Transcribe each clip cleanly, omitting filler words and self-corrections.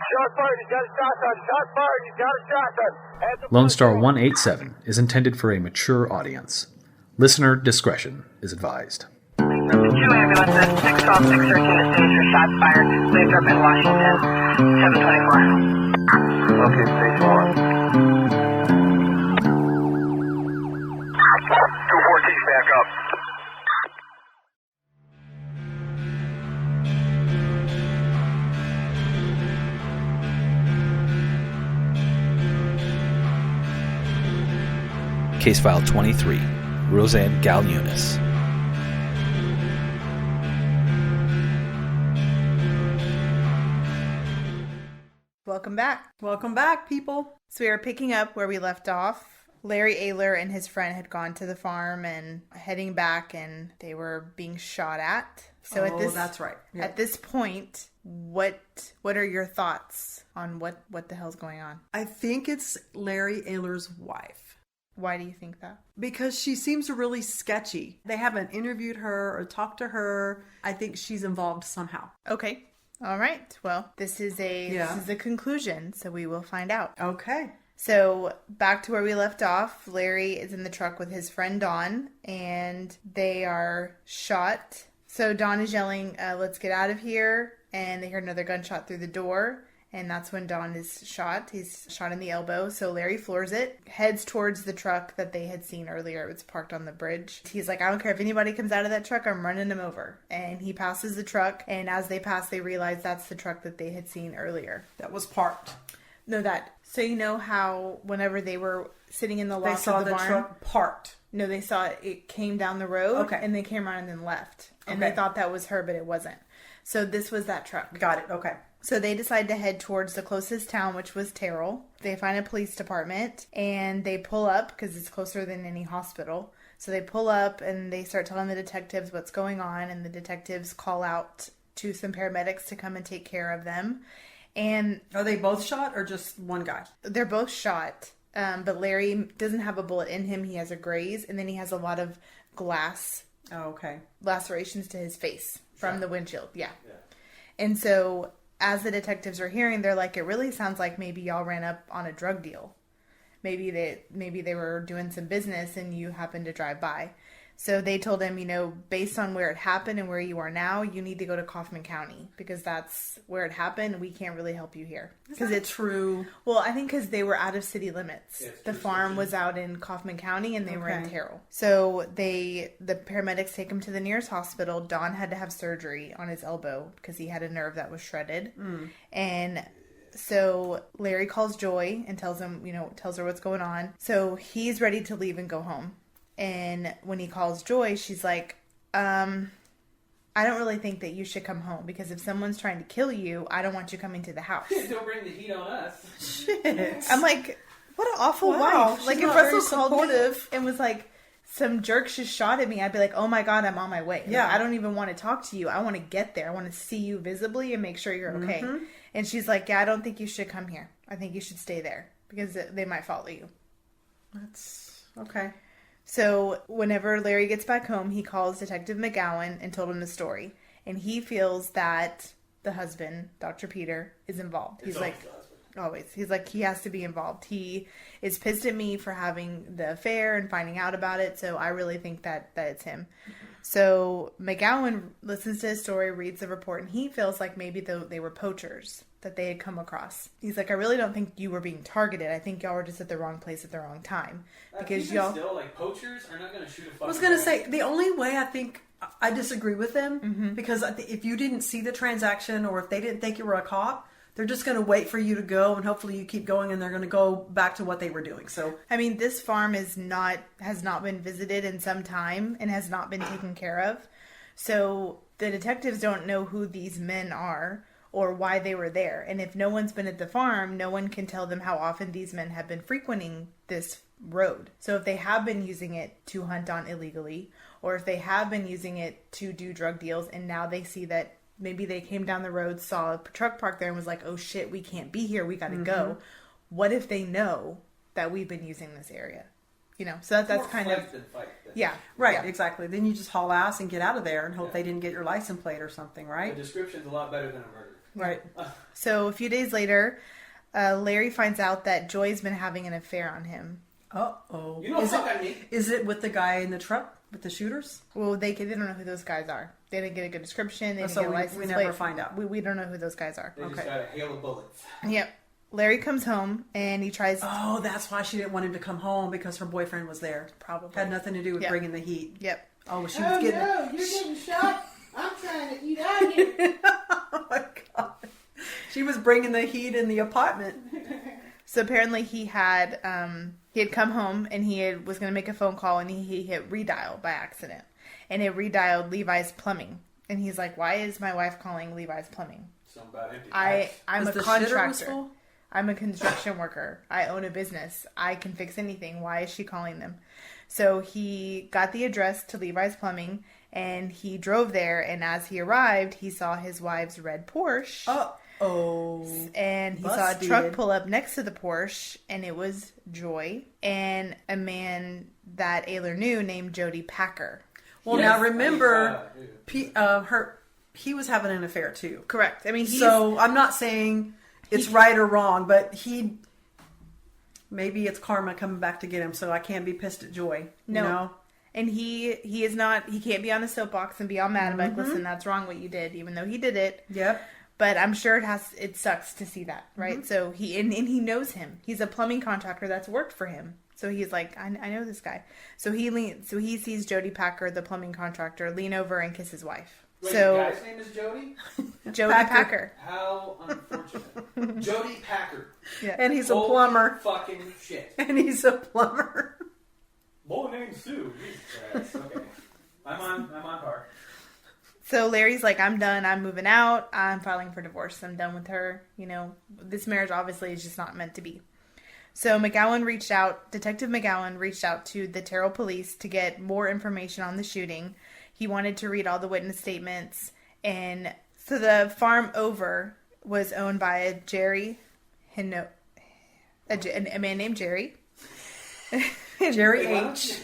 Shot fired, he's got a shotgun. Shot fired, he's got a shotgun. Lone Star 187 is intended for a mature audience. Listener discretion is advised. 2 ambulances, 612, 613 is for shots fired. Laser up in Washington, 724. Okay, stage 1. 214's back up. Case File 23, Rozanne Gailiunas. Welcome back. Welcome back, people. So we are picking up where we left off. Larry Ayler and his friend had gone to the farm and heading back, and they were being shot at. So that's right. Yeah. At this point, what are your thoughts on what the hell's going on? I think it's Larry Ayler's wife. Why do you think that? Because she seems really sketchy. They haven't interviewed her or talked to her. I think she's involved somehow. Okay. All right. Well, this is the conclusion, so we will find out. Okay. So back to where we left off, Larry is in the truck with his friend Dawn, and they are shot. So Dawn is yelling, let's get out of here, and they hear another gunshot through the door. And that's when Don is shot. He's shot in the elbow. So Larry floors it, heads towards the truck that they had seen earlier. It was parked on the bridge. He's like, I don't care if anybody comes out of that truck, I'm running them over. And he passes the truck. And as they pass, they realize that's the truck that they had seen earlier. That was parked. No, that. So you know how whenever they were sitting in the loft they saw of the barn, truck parked. No, they saw it came down the road. Okay. And they came around and then left. And Okay. they thought that was her, but it wasn't. So this was that truck. Got it. Okay. So they decide to head towards the closest town, which was Terrell. They find a police department and they pull up because it's closer than any hospital. So they pull up and they start telling the detectives what's going on, and the detectives call out to some paramedics to come and take care of them. And are they both shot or just one guy? They're both shot, but Larry doesn't have a bullet in him. He has a graze, and then he has a lot of glass lacerations to his face from the windshield. Yeah. And so as the detectives are hearing, they're like, it really sounds like maybe y'all ran up on a drug deal. Maybe they were doing some business and you happened to drive by. So they told him, based on where it happened and where you are now, you need to go to Kaufman County because that's where it happened. We can't really help you here. Because it's true. Well, I think because they were out of city limits. Yeah, the farm was out in Kaufman County and they were in Terrell. So the paramedics take him to the nearest hospital. Don had to have surgery on his elbow because he had a nerve that was shredded. And so Larry calls Joy and tells her what's going on. So he's ready to leave and go home. And when he calls Joy, she's like, I don't really think that you should come home because if someone's trying to kill you, I don't want you coming to the house. Don't bring the heat on us. Shit. I'm like, what an awful wife. She's like, if Russell called me and was like, some jerks just shot at me, I'd be like, oh my God, I'm on my way. Yeah. Like, I don't even want to talk to you. I want to get there. I want to see you visibly and make sure you're okay. Mm-hmm. And she's like, yeah, I don't think you should come here. I think you should stay there because they might follow you. That's okay. So whenever Larry gets back home, he calls Detective McGowan and told him the story. And he feels that the husband, Dr. Peter, is involved. He's like, always. He's like, he has to be involved. He is pissed at me for having the affair and finding out about it. So I really think that it's him. So McGowan listens to his story, reads the report, and he feels like maybe they were poachers that they had come across. He's like, I really don't think you were being targeted. I think y'all were just at the wrong place at the wrong time. Because y'all still, like, poachers are not going to shoot a fucking I was going to say, the only way I think I disagree with them, because if you didn't see the transaction or if they didn't think you were a cop, they're just going to wait for you to go and hopefully you keep going and they're going to go back to what they were doing. So, I mean, this farm has not been visited in some time and has not been taken care of. So the detectives don't know who these men are or why they were there. And if no one's been at the farm, no one can tell them how often these men have been frequenting this road. So if they have been using it to hunt on illegally, or if they have been using it to do drug deals and now they see that maybe they came down the road, saw a truck parked there and was like, oh shit, we can't be here, we gotta go. What if they know that we've been using this area? So that's kind of... Yeah. Right, yeah. Exactly. Then you just haul ass and get out of there and hope they didn't get your license plate or something, right? The description's a lot better than a murder. Right. So a few days later, Larry finds out that Joy's been having an affair on him. Uh-oh. You don't fuck on me. Is it with the guy in the truck with the shooters? Well, they don't know who those guys are. They didn't get a good description. They didn't So get a license we plate. never find out. We don't know who those guys are. They just got a hail of bullets. Yep. Larry comes home and he tries. Oh, that's why she didn't want him to come home, because her boyfriend was there. Probably. Had nothing to do with Yep. bringing the heat. Yep. Oh, she was getting... no, you're getting shot. I'm trying to eat out here. Oh, my God. She was bringing the heat in the apartment. So apparently he had come home and was going to make a phone call and he hit redial by accident, and it redialed Levi's Plumbing, and he's like, "Why is my wife calling Levi's Plumbing? Something about empty I'm Is a the shitter was contractor. full? I'm a construction worker. I own a business. I can fix anything. Why is she calling them?" So he got the address to Levi's Plumbing and he drove there, and as he arrived, he saw his wife's red Porsche. Oh. And he saw a Busted. truck pull up next to the Porsche, and it was Joy and a man that Ayler knew named Jody Packer. Well, Yes. now remember, he was having an affair too. Correct. I mean, So I'm not saying it's right or wrong, but maybe it's karma coming back to get him. So I can't be pissed at Joy. No. You know? and he is not. He can't be on a soapbox and be all mad about, listen, that's wrong what you did, even though he did it. Yep. But I'm sure it sucks to see that, right? So he knows him. He's a plumbing contractor that's worked for him. So he's like, I know this guy. So he sees Jody Packer, the plumbing contractor, lean over and kiss his wife. Wait, So the guy's name is Jody? Jody Packer. How unfortunate. Jody Packer. Yeah. And he's a Holy plumber. fucking shit. And he's a plumber. Boy named Sue. Jesus Christ. Okay. I'm on par. So Larry's like, I'm done. I'm moving out. I'm filing for divorce. I'm done with her. You know, this marriage obviously is just not meant to be. So Detective McGowan reached out to the Terrell police to get more information on the shooting. He wanted to read all the witness statements. And so the farm over was owned by a man named Jerry. Jerry H.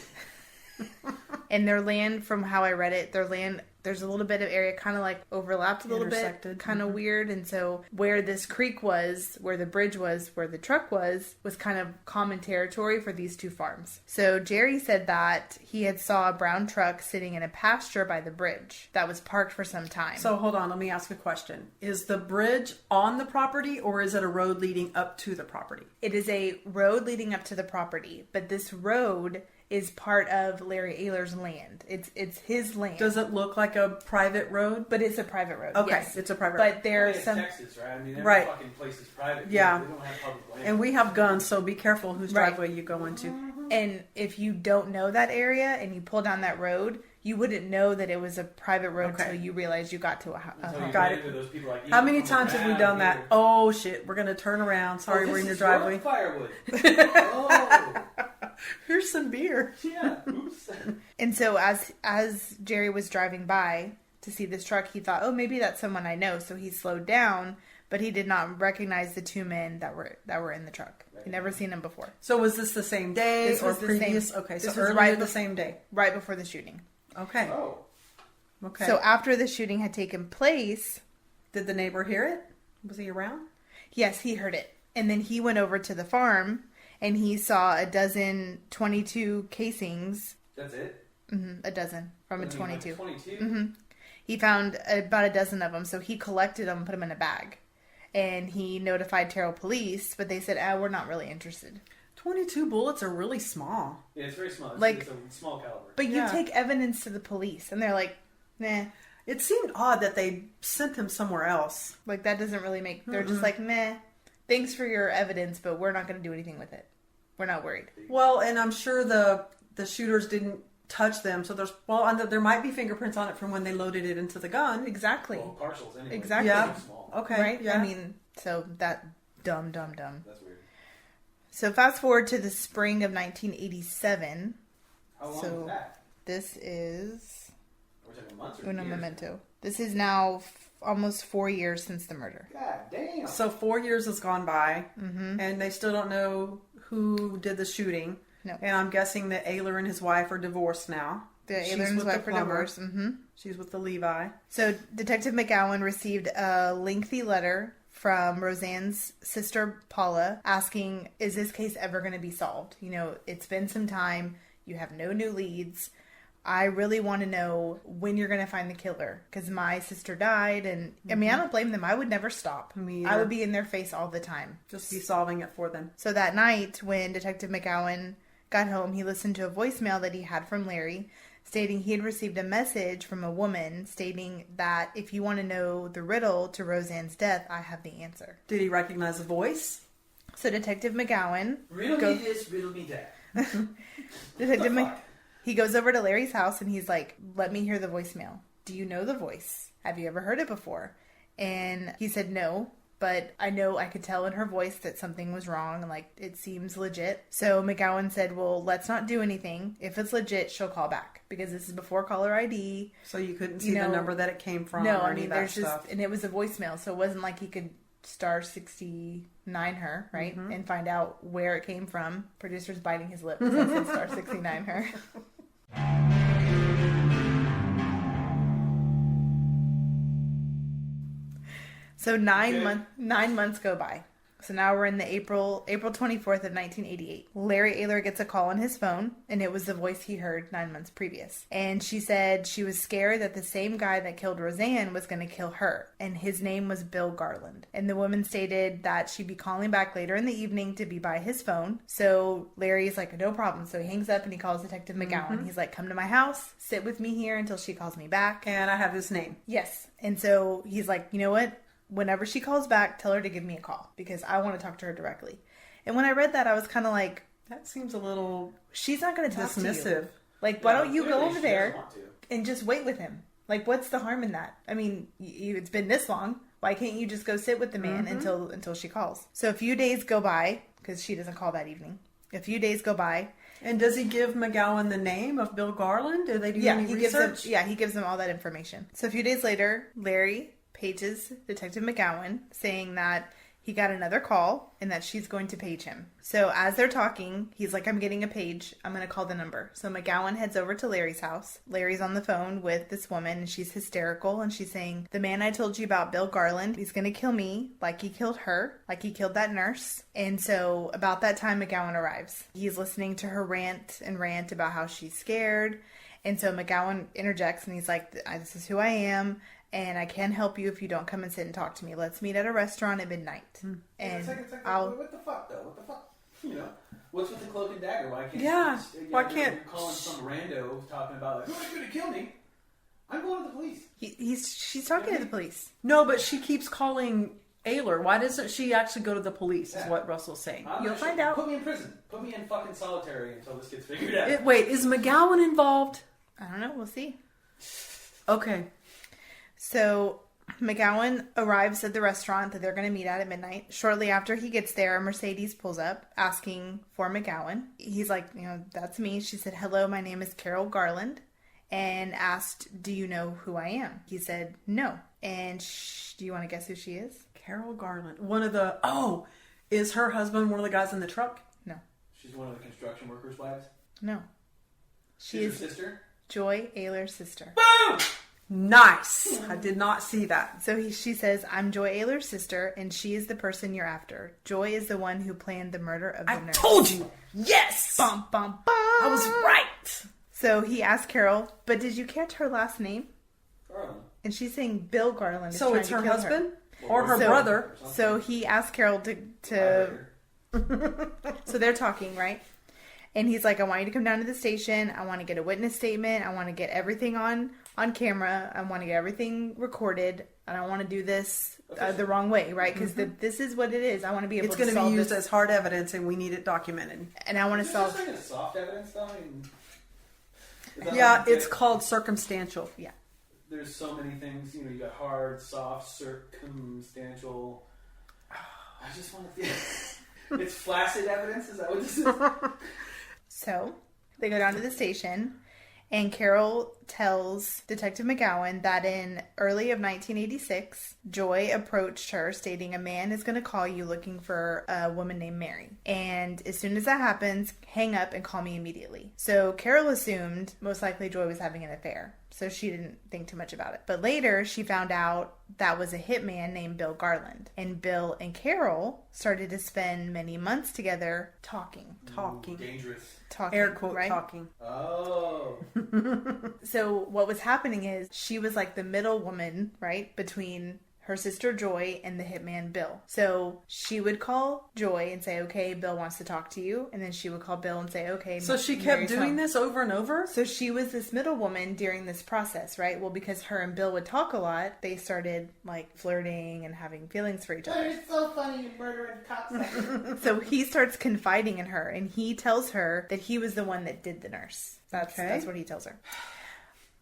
And their land, from how I read it, there's a little bit of area kind of like overlapped a little bit, Intersected. kind of weird. And so where this creek was, where the bridge was, where the truck was kind of common territory for these two farms. So Jerry said that he had saw a brown truck sitting in a pasture by the bridge that was parked for some time. So hold on, let me ask a question. Is the bridge on the property, or is it a road leading up to the property? It is a road leading up to the property, but this road is part of Larry Ayler's land. It's his land. Does it look like a private road? But it's a private road. Okay, yes. it's a private But road. there's It's some. Texas, right? I mean, every Right. fucking place is private. Yeah. They don't have public land. And we have guns, so be careful whose Right. driveway you go into. And if you don't know that area and you pull down that road, you wouldn't know that it was a private road Okay. until you realized you got to a Until home. you Got ran it. into those people like, How "You many come times have we around done that? here." Oh shit, we're gonna turn around. Sorry, Oh, we're in your this is your driveway. firewood. Oh, Here's some beer. yeah. Oops. And so as Jerry was driving by to see this truck, he thought, oh, maybe that's someone I know. So he slowed down, but he did not recognize the two men that were in the truck. He'd never seen them before. So was this the same day This or was the previous? same- Okay, this so was earlier right the bef- same day. Right before the shooting. Okay. Oh. Okay. So after the shooting had taken place, did the neighbor hear it? Was he around? yes, he heard it. And then he went over to the farm and he saw a dozen 22 casings. That's it? A dozen from a 22. 22? He found about a dozen of them, so he collected them and put them in a bag. And he notified Terrell police, but they said, we're not really interested. 22 bullets are really small. Yeah, it's very small. Like- It's a small caliber. But Yeah. you take evidence to the police, and they're like, nah. It seemed odd that they sent him somewhere else. Like, that doesn't really make... They're just like, meh, thanks for your evidence, but we're not going to do anything with it. We're not worried. Well, and I'm sure the shooters didn't touch them, so there might be fingerprints on it from when they loaded it into the gun. Exactly. Well, partials anyway. Exactly. Yeah. It's small. Okay. Right? Yeah. I mean, so that... Dumb. That's weird. So fast forward to the spring of 1987. How long So- was that? This is... We're talking months or Uno years? memento. This is now almost 4 years since the murder. God damn. So 4 years has gone by, and they still don't know who did the shooting. No. And I'm guessing that Ayler and his wife are divorced now. The She's Ailerns with went the for plumber. divorce. Mm-hmm. She's with the Levi. So Detective McGowan received a lengthy letter from Rozanne's sister Paula asking, is this case ever going to be solved? You know, it's been some time. You have no new leads. I really want to know when you're going to find the killer because my sister died. And I mean, I don't blame them. I would never stop. Me I either. would be in their face all the time. Just be solving it for them. So that night when Detective McGowan got home, he listened to a voicemail that he had from Larry stating he had received a message from a woman stating that if you want to know the riddle to Rozanne's death, I have the answer. Did he recognize the voice? So Detective McGowan Riddle Go- me this, riddle me that. Detective The Mc- fuck? he goes over to Larry's house and he's like, let me hear the voicemail. Do you know the voice? Have you ever heard it before? And he said no, but I know I could tell in her voice that something was wrong and like it seems legit. So McGowan said, well, let's not do anything. If it's legit, she'll call back because this is before caller ID. So you couldn't see You the know, number that it came from No, or I any mean, of that there's stuff. just, and it was a voicemail, so it wasn't like he could star 69 her, right? And find out where it came from. Producer's biting his lip because I said star 69 her. So 9 months go by. So now we're in the April 24th of 1988. Larry Ayler gets a call on his phone, and it was the voice he heard 9 months previous. And she said she was scared that the same guy that killed Rozanne was going to kill her, and his name was Bill Garland. And the woman stated that she'd be calling back later in the evening to be by his phone. So Larry's like, no problem. So he hangs up and he calls Detective McGowan. He's like, come to my house, sit with me here until she calls me back. And I have his name. Yes. And so he's like, you know what? Whenever she calls back, tell her to give me a call because I want to talk to her directly. And when I read that, I was kind of like, That seems a little she's not going to talk to you. dismissive. Like, why don't you go Clearly over she there doesn't want to. and just wait with him? Like, what's the harm in that? I mean, it's been this long. Why can't you just go sit with the man until she calls? So a few days go by because she doesn't call that evening. A few days go by. And does he give McGowan the name of Bill Garland? Do they do any he research? he gives them all that information. So a few days later, Larry pages Detective McGowan saying that he got another call and that she's going to page him. So as they're talking, he's like, I'm getting a page. I'm going to call the number. So McGowan heads over to Larry's house. Larry's on the phone with this woman and she's hysterical and she's saying, the man I told you about, Bill Garland, he's going to kill me like he killed her, like he killed that nurse. And so about that time, McGowan arrives. He's listening to her rant about how she's scared. And so McGowan interjects and he's like, this is who I am. And I can help you if you don't come and sit and talk to me. Let's meet at a restaurant at midnight. And It's like, I'll... what the fuck, though? What the fuck? You know, what's with the cloak and dagger? Why can't Yeah, you just, why you're can't- calling some rando talking about like, who's going to kill me? I'm going to the police. She's talking to the police. No, but she keeps calling Ayler. Why doesn't she actually go to the police, is what Russell's saying. You'll find out. Put me in prison. Put me in fucking solitary until this gets figured out. Wait, is McGowan involved? I don't know. We'll see. Okay. So McGowan arrives at the restaurant that they're going to meet at midnight. Shortly after he gets there, a Mercedes pulls up asking for McGowan. He's like, that's me. She said, hello, my name is Carol Garland. And asked, do you know who I am? He said, no. And do you want to guess who she is? Carol Garland. One of the... Oh, is her husband one of the guys in the truck? No. She's one of the construction workers' wives. No. She She's is her sister. Joy Ayler's sister. Boom! Nice. I did not see that. So she says, I'm Joy Ayler's sister, and she is the person you're after. Joy is the one who planned the murder of the I nurse. told you. Yes. Bum, bum, bum. I was right. So he asked Carol, but did you catch her last name? Garland. And she's saying Bill Garland is So trying it's to her kill husband or her So- brother. So he asked Carol to so they're talking, right? And he's like, I want you to come down to the station. I want to get a witness statement. I want to get everything on camera. I want to get everything recorded. And I want to do this the wrong way, right? Because this is what it is. I want to be able It's to going to solve be used this. as hard evidence, and we need it documented. And I want Is to this solve... just like a soft evidence, though? I mean, is that Yeah, like it's that- called circumstantial. Yeah. There's so many things. You got hard, soft, circumstantial. I just want to. It's flaccid evidence. Is that what this is? So they go down to the station, And Carol tells Detective McGowan that in early of 1986, Joy approached her stating a man is going to call you looking for a woman named Mary. And as soon as that happens, hang up and call me immediately. So Carol assumed most likely Joy was having an affair. So she didn't think too much about it. But later she found out that was a hitman named Bill Garland. And Bill and Carol started to spend many months together talking. Dangerous. Talking, Air quote right? talking. Oh. So what was happening is she was like the middle woman, right, between her sister Joy and the hitman Bill. So she would call Joy and say, okay, Bill wants to talk to you. And then she would call Bill and say, okay. So she kept Mary's doing home. this over and over? So she was this middle woman during this process, right? Well, because her and Bill would talk a lot, they started like flirting and having feelings for each But other. it's so funny you murdering cocksucker. So he starts confiding in her and he tells her that he was the one that did the nurse. That's what he tells her.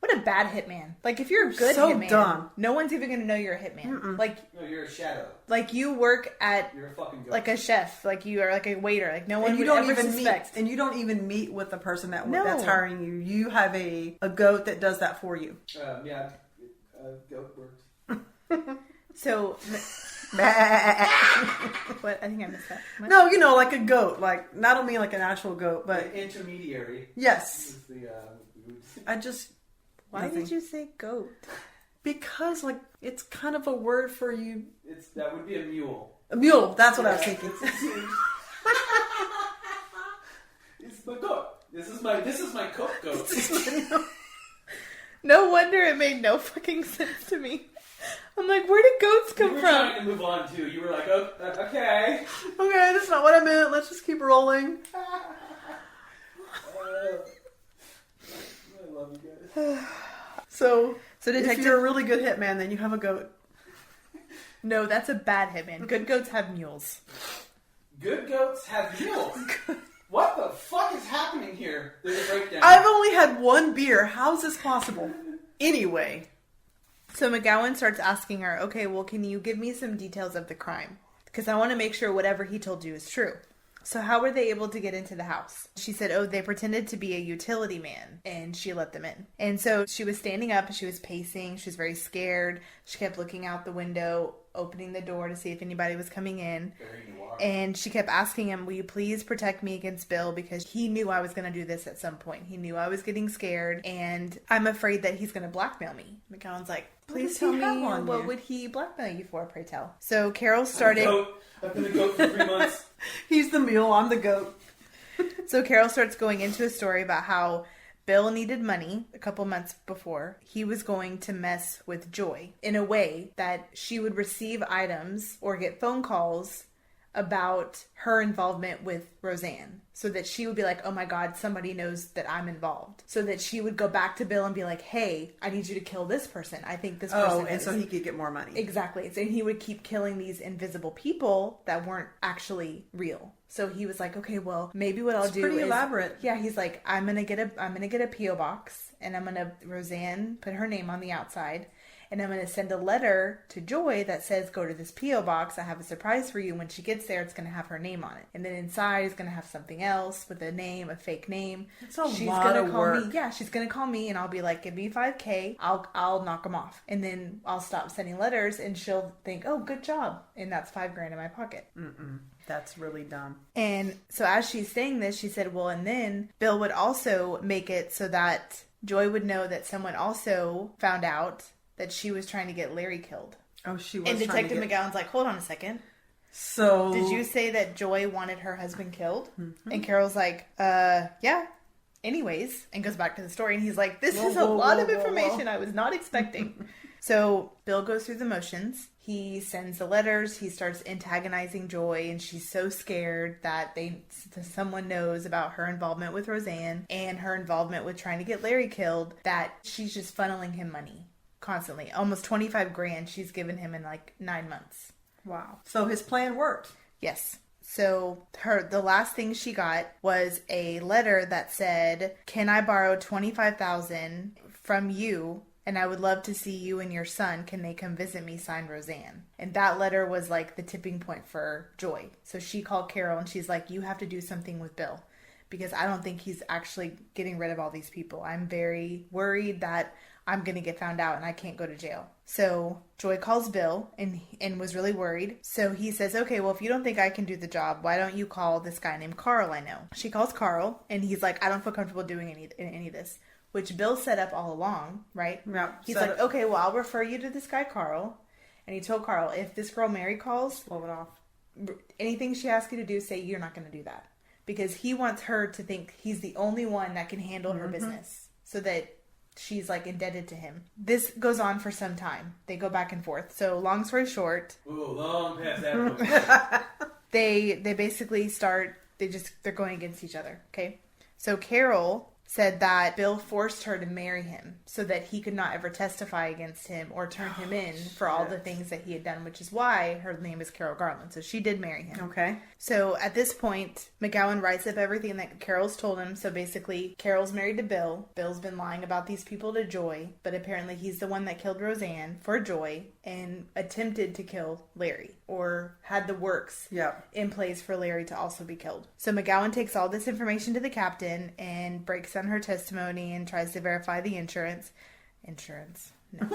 What a bad hitman. Like, if you're a good So hitman, dumb. no one's even going to know you're a hitman. Like, No, you're a shadow. like you work at, You're a fucking ghost. like, a chef. Like, you are, like, a waiter. Like, no one And you would don't ever even suspect. meet, and you don't even meet with the person No. that's hiring you. You have a goat that does that for you. Yeah. Goat worked. So, what? I think I missed that. What? No, you know, like a goat. Like, not only like an actual goat, but The intermediary yes. is the. I just... Why nothing. did you say goat? Because, like, it's kind of a word for you. That would be a mule. A mule, that's what I was thinking. It's my goat. This is my coat goat. No wonder it made no fucking sense to me. I'm like, where did goats You come were from? trying to move on too. You were like, oh, okay. Okay, that's not what I meant. Let's just keep rolling. I love you guys. So if Detective... you're a really good hitman, then you have a goat. No, that's a bad hitman. Good goats have mules. Good goats have mules. What the fuck is happening here? There's a breakdown. I've only had one beer. How is this possible? Anyway. So McGowan starts asking her, okay, well, can you give me some details of the crime? Because I want to make sure whatever he told you is true. So how were they able to get into the house? She said, oh, they pretended to be a utility man, and she let them in. And so she was standing up, and she was pacing. She was very scared. She kept looking out the window, opening the door to see if anybody was coming in. And she kept asking him, will you please protect me against Bill? Because he knew I was going to do this at some point. He knew I was getting scared, and I'm afraid that he's going to blackmail me. McGowan's like, please tell me, what would he blackmail you for, pray tell? So Carol started... I've been a goat for 3 months. He's the mule, I'm the goat. So Carol starts going into a story about how Bill needed money a couple months before. He was going to mess with Joy in a way that she would receive items or get phone calls about her involvement with Rozanne, so that she would be like, oh my God, somebody knows that I'm involved. So that she would go back to Bill and be like, hey, I need you to kill this person. I think this person and is. so he could get more money. Exactly. So he would keep killing these invisible people that weren't actually real. So he was like, okay, well, maybe what I'll do pretty is elaborate. Yeah, he's like, I'm gonna get a PO box, and I'm gonna Rozanne put her name on the outside, and I'm gonna send a letter to Joy that says, go to this PO box. I have a surprise for you. When she gets there, it's gonna have her name on it, and then inside is gonna have something else with a name, a fake name. It's a She's lot gonna of call work. me. Yeah, she's gonna call me, and I'll be like, give me $5,000. I'll knock them off, and then I'll stop sending letters, and she'll think, oh, good job, and that's $5,000 in my pocket. That's really dumb. And so as she's saying this, she said, well, and then Bill would also make it so that Joy would know that someone also found out that she was trying to get Larry killed. Oh, she was And trying Detective to get... McGowan's like, hold on a second. So... Did you say that Joy wanted her husband killed? And Carol's like, yeah. Anyways, and goes back to the story, and he's like, this is a lot of information I was not expecting. So Bill goes through the motions. He sends the letters. He starts antagonizing Joy, and she's so scared that someone knows about her involvement with Rozanne and her involvement with trying to get Larry killed, that she's just funneling him money constantly. Almost $25,000 she's given him in like 9 months. Wow. So his plan worked. Yes. So the last thing she got was a letter that said, can I borrow $25,000 from you? And I would love to see you and your son. Can they come visit me? Signed, Rozanne. And that letter was like the tipping point for Joy. So she called Carol and she's like, you have to do something with Bill. because I don't think he's actually getting rid of all these people. I'm very worried that I'm going to get found out and I can't go to jail. So Joy calls Bill and was really worried. So he says, okay, well, if you don't think I can do the job, why don't you call this guy named Carl I know? She calls Carl and he's like, I don't feel comfortable doing any of this, which Bill set up all along, right? Yeah. He's like, okay, well, I'll refer you to this guy, Carl. And he told Carl, if this girl Mary calls, blow it off. Anything she asks you to do, say you're not going to do that. Because he wants her to think he's the only one that can handle her business so that she's like indebted to him. This goes on for some time. They go back and forth. So long story short, long past that point. they basically they're going against each other. Okay. So Carol said that Bill forced her to marry him so that he could not ever testify against him or turn him in for all the things that he had done, which is why her name is Carol Garland. So she did marry him. Okay. So at this point, McGowan writes up everything that Carol's told him. So basically, Carol's married to Bill. Bill's been lying about these people to Joy, but apparently he's the one that killed Rozanne for Joy and attempted to kill Larry, or had the works in place for Larry to also be killed. So McGowan takes all this information to the captain and breaks down her testimony and tries to verify the insurance. No.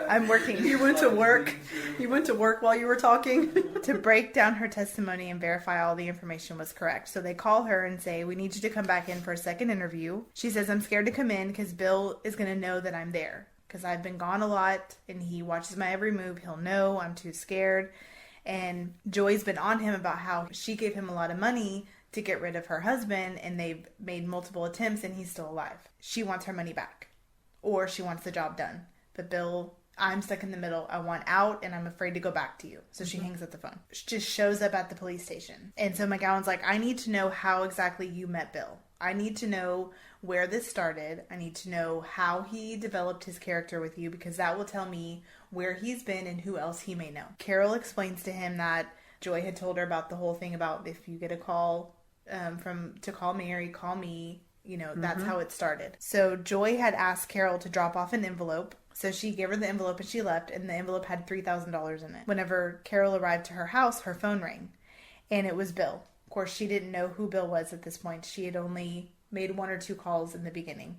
I'm working. You went to work. You went to work while you were talking. To break down her testimony and verify all the information was correct. So they call her and say, we need you to come back in for a second interview. She says, I'm scared to come in because Bill is going to know that I'm there. Because I've been gone a lot and he watches my every move. He'll know I'm too scared. And Joy's been on him about how she gave him a lot of money to get rid of her husband, and they've made multiple attempts and he's still alive. She wants her money back, or she wants the job done. But Bill, I'm stuck in the middle. I want out and I'm afraid to go back to you. So she hangs up the phone. She just shows up at the police station. And so McGowan's like, I need to know how exactly you met Bill. I need to know where this started. I need to know how he developed his character with you, because that will tell me where he's been and who else he may know. Carol explains to him that Joy had told her about the whole thing about if you get a call to call Mary, call me. You know, that's how it started. So Joy had asked Carol to drop off an envelope. So she gave her the envelope and she left, and the envelope had $3,000 in it. Whenever Carol arrived to her house, her phone rang, and it was Bill. Of course, she didn't know who Bill was at this point. She had only made 1 or 2 calls in the beginning.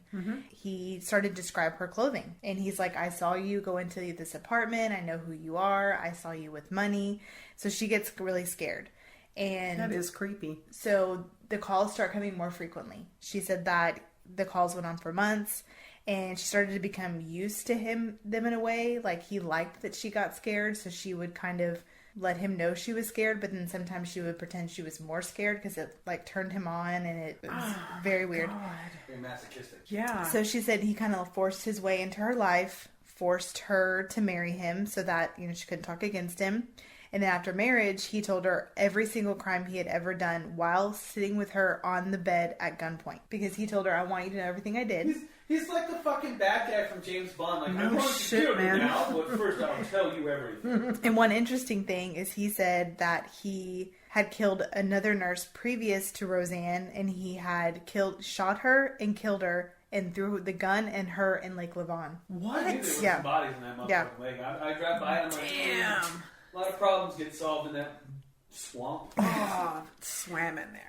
He started to describe her clothing, and he's like, I saw you go into this apartment. I know who you are. I saw you with money. So she gets really scared. And that is creepy. So the calls start coming more frequently. She said that the calls went on for months, and she started to become used to them in a way. Like, he liked that she got scared, so she would kind of let him know she was scared, but then sometimes she would pretend she was more scared because it like turned him on, and it was very weird. Very masochistic. Yeah. So she said he kind of forced his way into her life, forced her to marry him so that, you know, she couldn't talk against him. And then after marriage, he told her every single crime he had ever done while sitting with her on the bed at gunpoint. Because he told her, I want you to know everything I did. He's like the fucking bad guy from James Bond. Like, I No want shit, you to do it man. now, but first I'll tell you everything. And one interesting thing is he said that he had killed another nurse previous to Rozanne, and he had shot her and killed her and threw the gun and her in Lake Lavon. What? I knew there was Yeah. some bodies in that motherfucking Yeah. lake. I drive by and I'm like, Damn. a lot of problems get solved in that swamp. Oh, swam in there.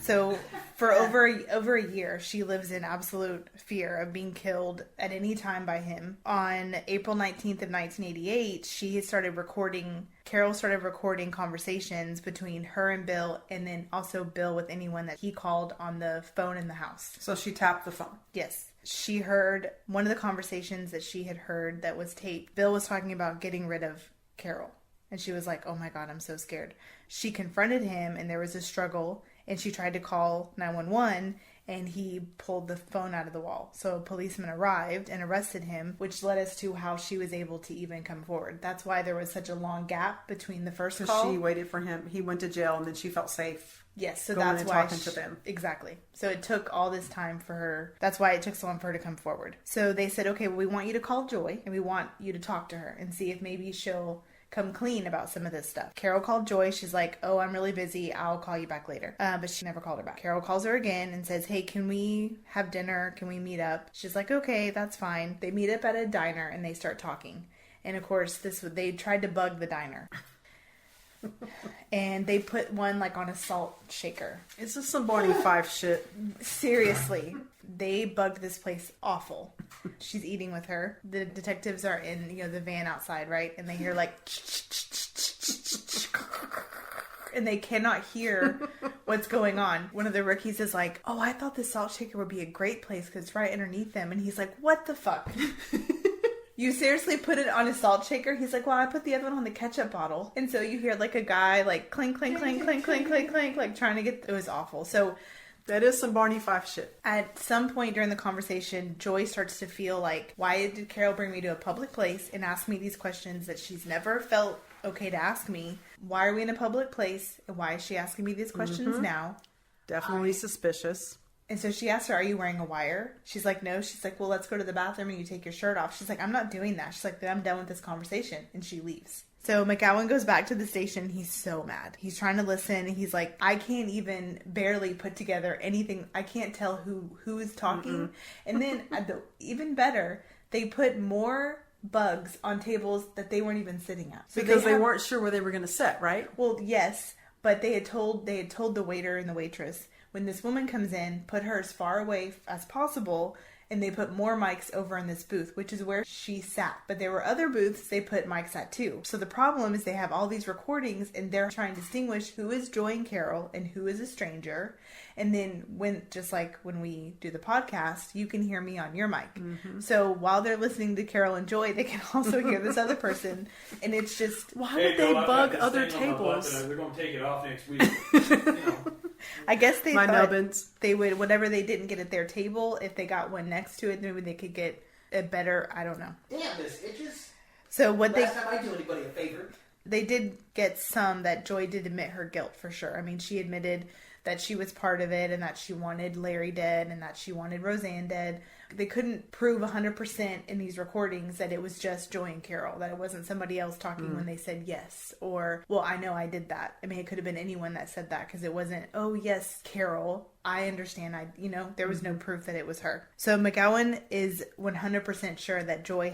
So for over a year, she lives in absolute fear of being killed at any time by him. On April 19th of 1988, Carol started recording conversations between her and Bill, and then also Bill with anyone that he called on the phone in the house. So she tapped the phone. Yes. She heard one of the conversations that she had heard that was taped. Bill was talking about getting rid of Carol. And she was like, oh my God, I'm so scared. She confronted him, and there was a struggle, and she tried to call 911, and he pulled the phone out of the wall. So a policeman arrived and arrested him, which led us to how she was able to even come forward. That's why there was such a long gap between the first call. She waited for him. He went to jail, and then she felt safe. Yes, so going that's and why talking to them. Exactly. So it took all this time for her. That's why it took so long for her to come forward. So they said, okay, well, we want you to call Joy, and we want you to talk to her and see if maybe she'll come clean about some of this stuff. Carol called Joy. She's like, oh, I'm really busy. I'll call you back later. But she never called her back. Carol calls her again and says, hey, can we have dinner? Can we meet up? She's like, okay, that's fine. They meet up at a diner and they start talking. And of course, they tried to bug the diner. And they put one like on a salt shaker. It's just some Barney Fife shit. Seriously, they bugged this place awful. She's eating with her. The detectives are in, the van outside, right? And they hear like, and they cannot hear what's going on. One of the rookies is like, "Oh, I thought the salt shaker would be a great place because it's right underneath them." And he's like, "What the fuck? You seriously put it on a salt shaker?" He's like, "Well, I put the other one on the ketchup bottle." And so you hear like a guy like clink, clink, clink, clink, clink, clink, clink, like trying to get, it was awful. So that is some Barney Fife shit. at some point during the conversation, Joy starts to feel like, why did Carol bring me to a public place and ask me these questions that she's never felt okay to ask me? Why are we in a public place? And why is she asking me these questions now? Definitely suspicious. And so she asked her, "Are you wearing a wire?" She's like, "No." She's like, "Well, let's go to the bathroom and you take your shirt off." She's like, "I'm not doing that." She's like, "Then I'm done with this conversation." And she leaves. So McGowan goes back to the station. He's so mad. He's trying to listen. He's like, "I can't even barely put together anything. I can't tell who is talking." And then, even better, they put more bugs on tables that they weren't even sitting at. So Because they weren't sure where they were going to sit, right? Well, yes, but they had told the waiter and the waitress, when this woman comes in, put her as far away as possible, and they put more mics over in this booth, which is where she sat. But there were other booths they put mics at too. So the problem is they have all these recordings, and they're trying to distinguish who is Joy and Carol and who is a stranger. And then just like when we do the podcast, you can hear me on your mic. So while they're listening to Carol and Joy, they can also hear this other person. And it's just, why would they bug other tables? They're going to take it off next week. I guess they My thought nubbins. they would, whatever they didn't get at their table, if they got one next to it, maybe they could get a better, I don't know. Damn, this itches. So what Last time I do anybody a favor. they did get some that Joy did admit her guilt for sure. I mean, she admitted that she was part of it and that she wanted Larry dead and that she wanted Rozanne dead. They couldn't prove 100% in these recordings that it was just Joy and Carol, that it wasn't somebody else talking when they said yes, or, well, I know I did that. I mean, it could have been anyone that said that because it wasn't, oh yes, Carol, I understand. There was no proof that it was her. So McGowan is 100% sure that Joy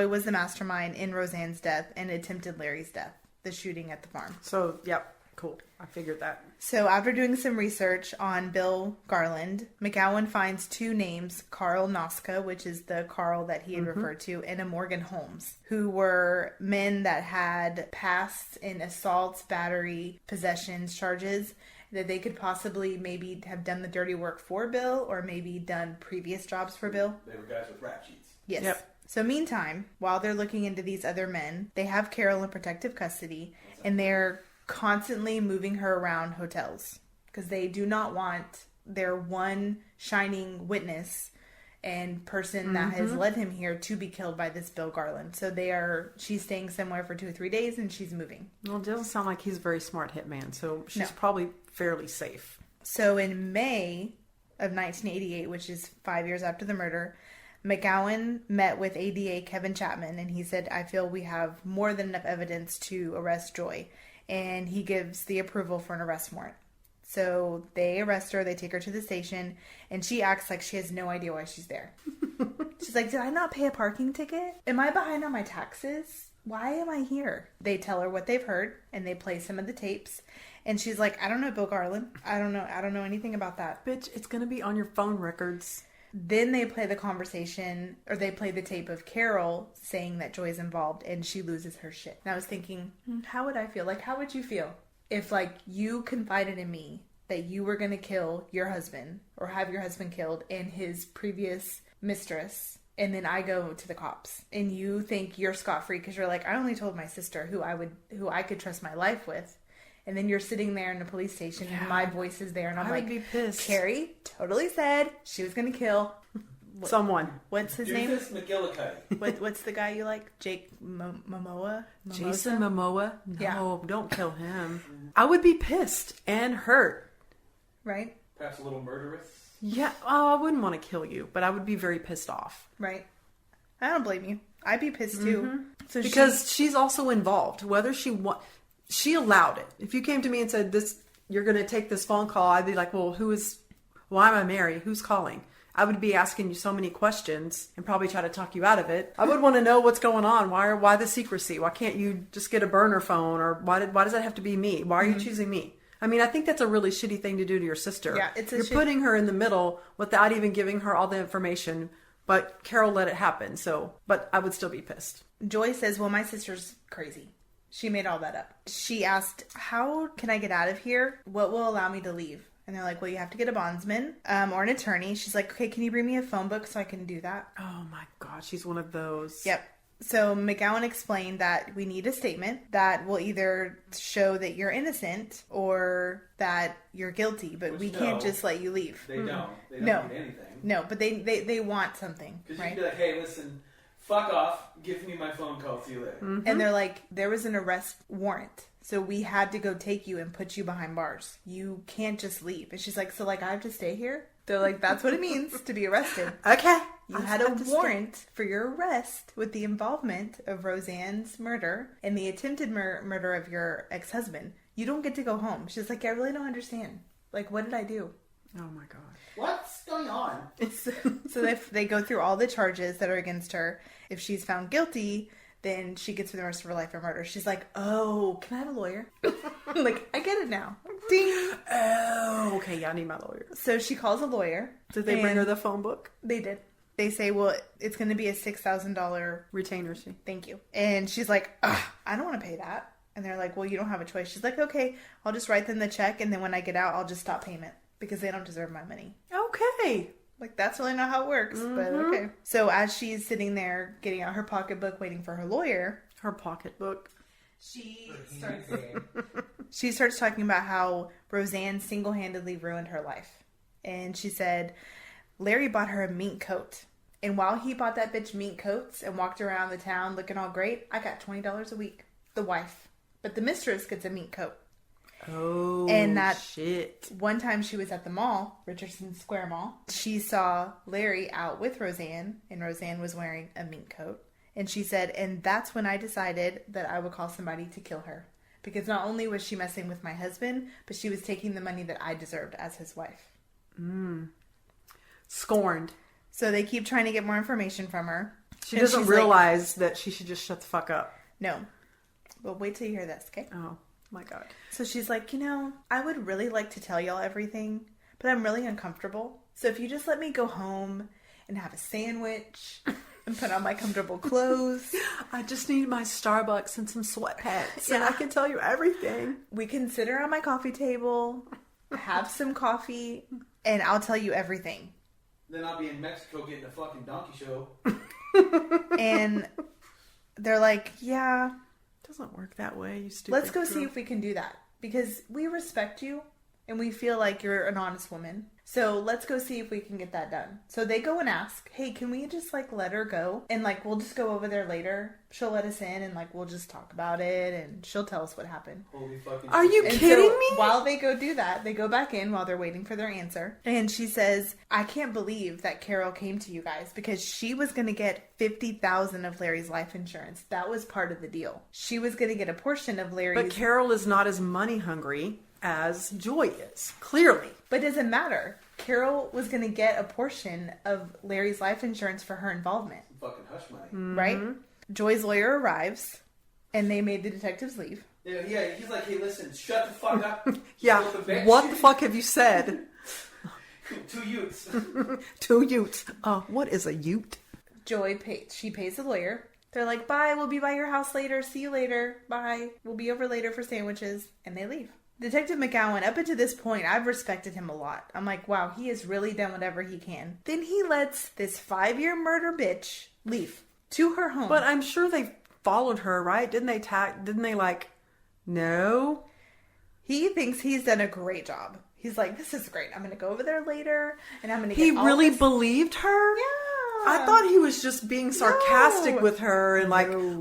was the mastermind in Rozanne's death and attempted Larry's death, the shooting at the farm. So, yep. Cool. I figured that. So after doing some research on Bill Garland, McGowan finds two names, Carl Noska, which is the Carl that he had referred to, and a Morgan Holmes, who were men that had passed in assaults, battery, possessions charges, that they could possibly maybe have done the dirty work for Bill or maybe done previous jobs for Bill. They were guys with rap sheets. Yes. Yep. So meantime, while they're looking into these other men, they have Carol in protective custody, and they're constantly moving her around hotels because they do not want their one shining witness and person that has led him here to be killed by this Bill Garland. So she's staying somewhere for 2 or 3 days and she's moving. Well, it doesn't sound like he's a very smart hitman, so she's No. probably fairly safe. So in May of 1988, which is 5 years after the murder, McGowan met with ADA Kevin Chapman and he said, "I feel we have more than enough evidence to arrest Joy." And he gives the approval for an arrest warrant. So they arrest her, they take her to the station, and she acts like she has no idea why she's there. She's like, "Did I not pay a parking ticket? Am I behind on my taxes? Why am I here?" They tell her what they've heard, and they play some of the tapes. And she's like, "I don't know Bill Garland. I don't know anything about that." Bitch, it's going to be on your phone records. Then they play the conversation, or they play the tape of Carol saying that Joy's involved and she loses her shit. And I was thinking, how would I feel? Like, how would you feel if, like, you confided in me that you were going to kill your husband or have your husband killed and his previous mistress, and then I go to the cops and you think you're scot-free because you're like, I only told my sister who I could trust my life with. And then you're sitting there in the police station and my voice is there and I'm I like, would be pissed. Kerri totally said she was going to kill Someone. What's his name? Doofus McGillicuddy. What's the guy you like? Jake Momoa? Jason Momoa? No, Yeah. don't kill him. I would be pissed and hurt. Right? Perhaps a little murderous. Yeah, I wouldn't want to kill you, but I would be very pissed off. Right. I don't blame you. I'd be pissed too. So Because she's also involved. Whether she allowed it. If you came to me and said, you're going to take this phone call, I'd be like, well, why am I married? Who's calling? I would be asking you so many questions and probably try to talk you out of it. I would want to know what's going on. Why the secrecy? Why can't you just get a burner phone? Or why does that have to be me? Why are you choosing me? I mean, I think that's a really shitty thing to do to your sister. Yeah, You're putting her in the middle without even giving her all the information. But Carol let it happen. But I would still be pissed. Joy says, well, my sister's crazy. She made all that up. She asked, how can I get out of here? What will allow me to leave? And they're like, well, you have to get a bondsman or an attorney. She's like, okay, can you bring me a phone book so I can do that? Oh my God, she's one of those. Yep. So McGowan explained that we need a statement that will either show that you're innocent or that you're guilty, but we can't just let you leave. They don't. They don't need anything. No, but they want something, Because right? you'd be like, hey, listen, fuck off. Give me my phone call. See you later. Mm-hmm. And they're like, there was an arrest warrant. So we had to go take you and put you behind bars. You can't just leave. And she's like, so like I have to stay here? They're like, that's what it means to be arrested. Okay. You had a warrant for your arrest with the involvement of Rozanne's murder and the attempted murder of your ex-husband. You don't get to go home. She's like, I really don't understand. Like, what did I do? Oh my God. What's going on? So they go through all the charges that are against her. If she's found guilty, then she gets for the rest of her life for murder. She's like, oh, can I have a lawyer? Like, I get it now. Ding. Oh, okay. Yeah, I need my lawyer. So she calls a lawyer. Did they bring her the phone book? They did. They say, well, it's going to be a $6,000 Retainer fee. thank you. And she's like, ugh, I don't want to pay that. And they're like, well, you don't have a choice. She's like, okay, I'll just write them the check. And then when I get out, I'll just stop payment because they don't deserve my money. Okay. Like, that's really not how it works, but okay. So as she's sitting there getting out her pocketbook waiting for her lawyer. Her pocketbook. She starts talking about how Rozanne single-handedly ruined her life. And she said, Larry bought her a mink coat. And while he bought that bitch mink coats and walked around the town looking all great, I got $20 a week. The wife. But the mistress gets a mink coat. Oh, and that shit. One time she was at the mall, Richardson Square Mall. She saw Larry out with Rozanne, and Rozanne was wearing a mink coat. And she said, and that's when I decided that I would call somebody to kill her. Because not only was she messing with my husband, but she was taking the money that I deserved as his wife. Scorned. So they keep trying to get more information from her. She And doesn't she's realize that she should just shut the fuck up. No. Well, wait till you hear this, okay? Oh, my God. So she's like, I would really like to tell y'all everything, but I'm really uncomfortable. So if you just let me go home and have a sandwich and put on my comfortable clothes. I just need my Starbucks and some sweatpants, and I can tell you everything. We can sit around my coffee table, have some coffee, and I'll tell you everything. Then I'll be in Mexico getting a fucking donkey show. And they're like, yeah. It doesn't work that way, you stupid. Let's go see if we can do that. Because we respect you, and we feel like you're an honest woman. So let's go see if we can get that done. So they go and ask, hey, can we just let her go? And we'll just go over there later. She'll let us in and we'll just talk about it and she'll tell us what happened. Holy fucking Are you And kidding so me? While they go do that, they go back in while they're waiting for their answer. And she says, I can't believe that Carol came to you guys because she was going to get $50,000 of Larry's life insurance. That was part of the deal. She was going to get a portion of Larry's. But Carol is not as money hungry as Joy is, clearly. But it doesn't matter. Carol was going to get a portion of Larry's life insurance for her involvement. fucking hush money. Right? Joy's lawyer arrives, and they made the detectives leave. Yeah, he's like, hey, listen, shut the fuck up. Yeah, Son of a bitch. what the fuck have you said? 2 youths. 2 utes. What is a ute? Joy pays the lawyer. They're like, bye, we'll be by your house later. See you later. Bye. We'll be over later for sandwiches. And they leave. Detective McGowan, up until this point, I've respected him a lot. I'm like, wow, he has really done whatever he can. Then he lets this 5-year murder bitch leave to her home. But I'm sure they followed her, right? Didn't they no? He thinks he's done a great job. He's like, this is great. I'm going to go over there later, and I'm going to get He all really this- believed her? Yeah. I thought he was just being sarcastic No. with her and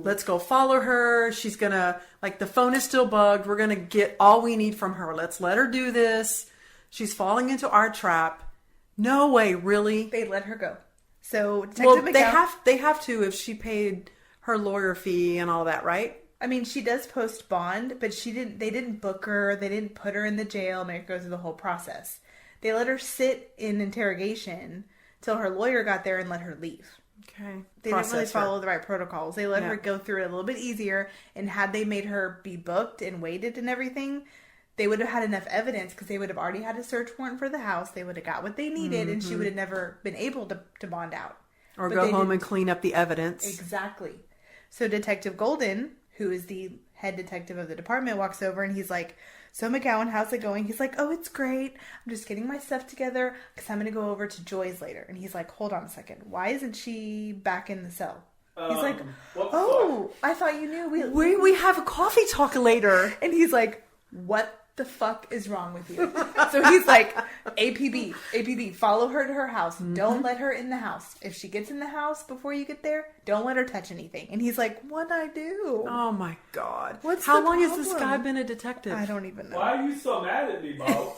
let's go follow her. She's gonna, the phone is still bugged. We're gonna get all we need from her. Let's let her do this. She's falling into our trap. No way, really? They let her go. So Detective McGowan... they have to if she paid her lawyer fee and all that, right? I mean, she does post bond, but they didn't book her. They didn't put her in the jail, make her go through the whole process. They let her sit in interrogation till her lawyer got there and let her leave. Okay. They didn't really follow the right protocols. They let her go through it a little bit easier, and had they made her be booked and waited and everything, they would have had enough evidence because they would have already had a search warrant for the house. They would have got what they needed, and she would have never been able to bond out. Or go home and clean up the evidence. Exactly. So Detective Golden, who is the head detective of the department, walks over and he's like, so McGowan, how's it going? He's like, oh, it's great. I'm just getting my stuff together because I'm going to go over to Joy's later. And he's like, hold on a second. Why isn't she back in the cell? He's like, oh, I thought you knew. We have a coffee talk later. And he's like, what the fuck is wrong with you? So he's like, APB, follow her to her house. Don't let her in the house. If she gets in the house before you get there, don't let her touch anything. And he's like, what'd I do? Oh my God. How long has this guy been a detective? I don't even know. Why are you so mad at me, Bob?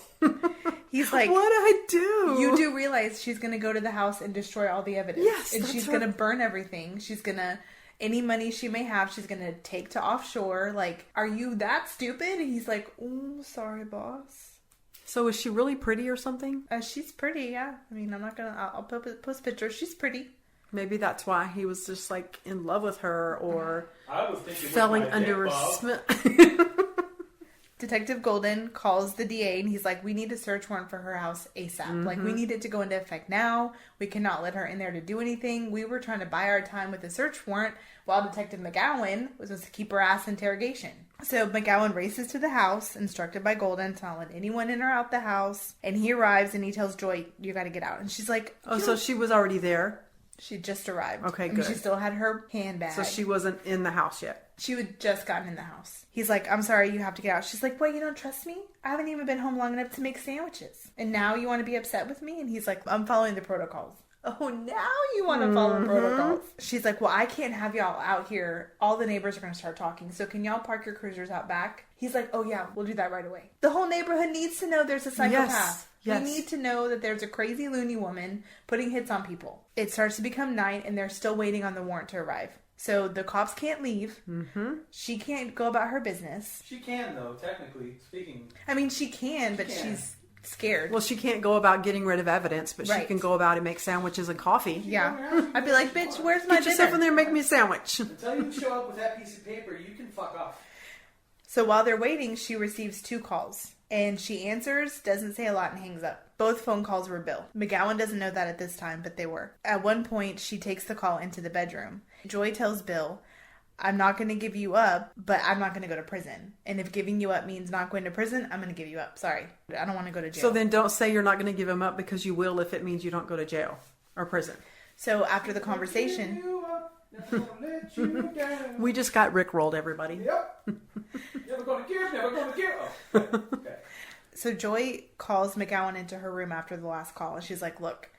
He's like, what'd I do? You do realize she's going to go to the house and destroy all the evidence. Yes. And she's going to burn everything. She's going to... Any money she may have, she's going to take to offshore. Like, are you that stupid? And he's like, oh, sorry, boss. So is she really pretty or something? She's pretty, yeah. I mean, I'm not going to... I'll post pictures. She's pretty. Maybe that's why he was just, like, in love with her or I was thinking felling under her... Detective Golden calls the DA and he's like, we need a search warrant for her house ASAP. Like, we need it to go into effect now. We cannot let her in there to do anything. We were trying to buy our time with the search warrant while Detective McGowan was supposed to keep her ass interrogation. So McGowan races to the house, instructed by Golden to not let anyone in or out the house. And he arrives and he tells Joy, you got to get out. And she's like... Oh, so she was already there? She just arrived. Okay, good. She still had her handbag. So she wasn't in the house yet? She had just gotten in the house. He's like, I'm sorry, you have to get out. She's like, wait, you don't trust me? I haven't even been home long enough to make sandwiches. And now you want to be upset with me? And he's like, I'm following the protocols. Oh, now you want to follow protocols. She's like, well, I can't have y'all out here. All the neighbors are going to start talking. So can y'all park your cruisers out back? He's like, oh yeah, we'll do that right away. The whole neighborhood needs to know there's a psychopath. Yes. We need to know that there's a crazy loony woman putting hits on people. It starts to become night and they're still waiting on the warrant to arrive. So the cops can't leave. She can't go about her business. She can, though, technically speaking. I mean, she can, but she's scared. Well, she can't go about getting rid of evidence, but she can go about and make sandwiches and coffee. Yeah. I'd be like, bitch, where's my dinner? Get yourself in there and make me a sandwich. Until you show up with that piece of paper, you can fuck off. So while they're waiting, she receives 2 calls. And she answers, doesn't say a lot, and hangs up. Both phone calls were Bill. McGowan doesn't know that at this time, but they were. At one point, she takes the call into the bedroom. Joy tells Bill, I'm not going to give you up, but I'm not going to go to prison. And if giving you up means not going to prison, I'm going to give you up. Sorry. I don't want to go to jail. So then don't say you're not going to give him up because you will if it means you don't go to jail or prison. So after the conversation... We just got rickrolled, everybody. Yep. Never gonna give, never gonna give. Oh. Okay. So Joy calls McGowan into her room after the last call, and she's like, look,